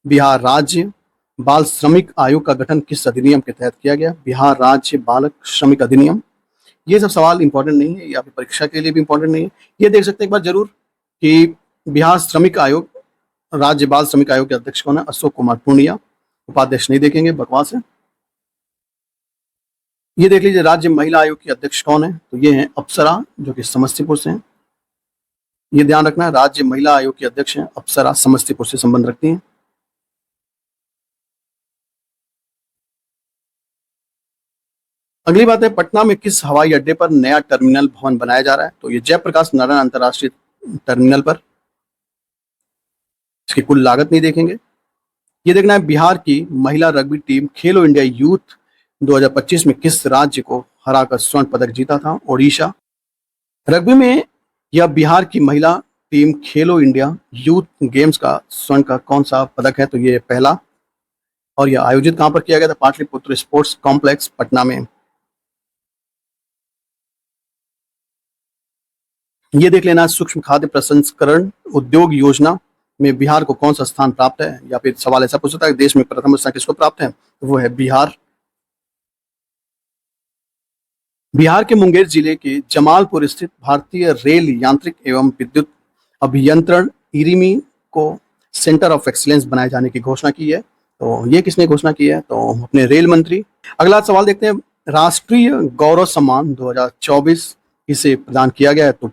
बिहार राज्य बाल श्रमिक आयोग का गठन किस अधिनियम के तहत किया गया, बिहार राज्य बालक श्रमिक अधिनियम। ये सब सवाल इंपॉर्टेंट नहीं है या फिर परीक्षा के लिए भी इंपॉर्टेंट नहीं है। ये देख सकते हैं एक बार जरूर कि बिहार श्रमिक आयोग, राज्य बाल श्रमिक आयोग के अध्यक्ष कौन है, अशोक कुमार पूर्णिया। उपाध्यक्ष नहीं देखेंगे, बकवास है। ये देख लीजिए राज्य महिला आयोग की अध्यक्ष कौन है, तो ये है अप्सरा, जो कि समस्तीपुर से हैं। ये ध्यान रखना है, राज्य महिला आयोग की अध्यक्ष हैं अप्सरा, समस्तीपुर से संबंध रखती हैं। अगली बात है पटना में किस हवाई अड्डे पर नया टर्मिनल भवन बनाया जा रहा है, तो ये जयप्रकाश नारायण अंतर्राष्ट्रीय टर्मिनल पर। इसकी कुल लागत नहीं देखेंगे। ये देखना है बिहार की महिला रग्बी टीम खेलो इंडिया यूथ 2025 में किस राज्य को हराकर स्वर्ण पदक जीता था, ओडिशा। रग्बी में यह बिहार की महिला टीम खेलो इंडिया यूथ गेम्स का स्वर्ण का कौन सा पदक है, तो ये पहला। और यह आयोजित कहां पर किया गया था, पाटलिपुत्र स्पोर्ट्स कॉम्प्लेक्स, पटना में। ये देख लेना सूक्ष्म खाद्य प्रसंस्करण उद्योग योजना में बिहार को कौन सा स्थान प्राप्त है, या फिर सवाल ऐसा पूछ सकता है देश में प्रथम स्थान किसको प्राप्त है, तो वो है बिहार। बिहार के मुंगेर जिले के जमालपुर स्थित भारतीय रेल यांत्रिक एवं विद्युत अभियंत्रण इरीमी को सेंटर ऑफ एक्सीलेंस बनाए जाने की घोषणा की है, तो ये किसने घोषणा की है, तो अपने रेल मंत्री। अगला सवाल देखते हैं, राष्ट्रीय गौरव सम्मान 2024 इसे प्रदान किया गया है, तो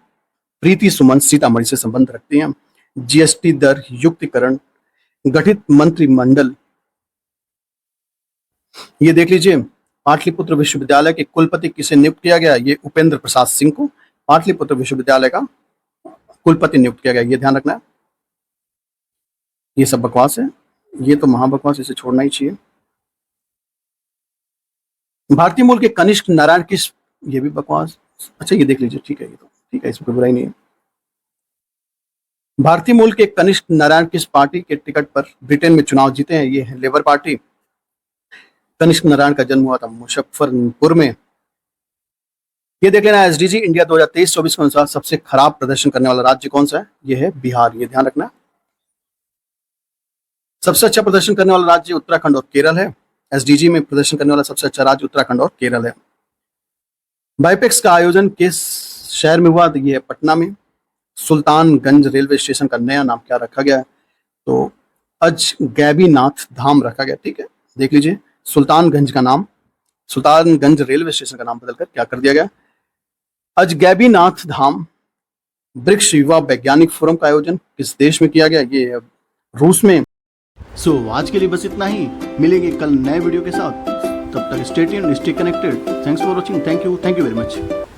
प्रीति सुमन सीतामढ़ी से संबंध रखती हैं। GST दर युक्तिकरण गठित मंत्रिमंडल, ये देख लीजिए पाटलिपुत्र विश्वविद्यालय के कुलपति किसे नियुक्त किया गया, ये उपेंद्र प्रसाद सिंह को पाटलिपुत्र विश्वविद्यालय का कुलपति नियुक्त किया गया, ये ध्यान रखना है। ये सब बकवास है, ये तो महाबकवास, इसे छोड़ना ही चाहिए। भारतीय मूल के कनिष्क नारायण किस, ये भी बकवास। अच्छा ये देख लीजिए, ठीक है, ये तो ठीक है, इसमें कोई बुराई नहीं है। भारतीय मूल के कनिष्क नारायण किस पार्टी के टिकट पर ब्रिटेन में चुनाव जीते हैं, ये है लेबर पार्टी। कनिष्क नारायण का जन्म हुआ था मुजफ्फरपुर में। ये देख लेना SDG इंडिया 2023-24 के अनुसार सबसे खराब प्रदर्शन करने वाला राज्य कौन सा है, ये है बिहार, ये ध्यान रखना। सबसे अच्छा प्रदर्शन करने वाला राज्य उत्तराखंड और केरल है। SDG में प्रदर्शन करने वाला सबसे अच्छा राज्य उत्तराखंड और केरल है। बाइपेक्स का आयोजन किस शहर में हुआ, तो ये है पटना में। सुल्तानगंज रेलवे स्टेशन का नया नाम क्या रखा गया है, तो अजगैबीनाथ धाम रखा गया, ठीक है, देख लीजिए सुल्तानगंज का नाम, सुल्तानगंज रेलवे स्टेशन का नाम बदलकर क्या कर दिया गया, अजगैबीनाथ धाम। ब्रिक्स युवा वैज्ञानिक फोरम का आयोजन किस देश में किया गया, ये रूस में। सो आज के लिए बस इतना ही, मिलेंगे कल नए वीडियो के साथ, तब तक stay tuned, stay connected. Thanks for watching, thank you very much.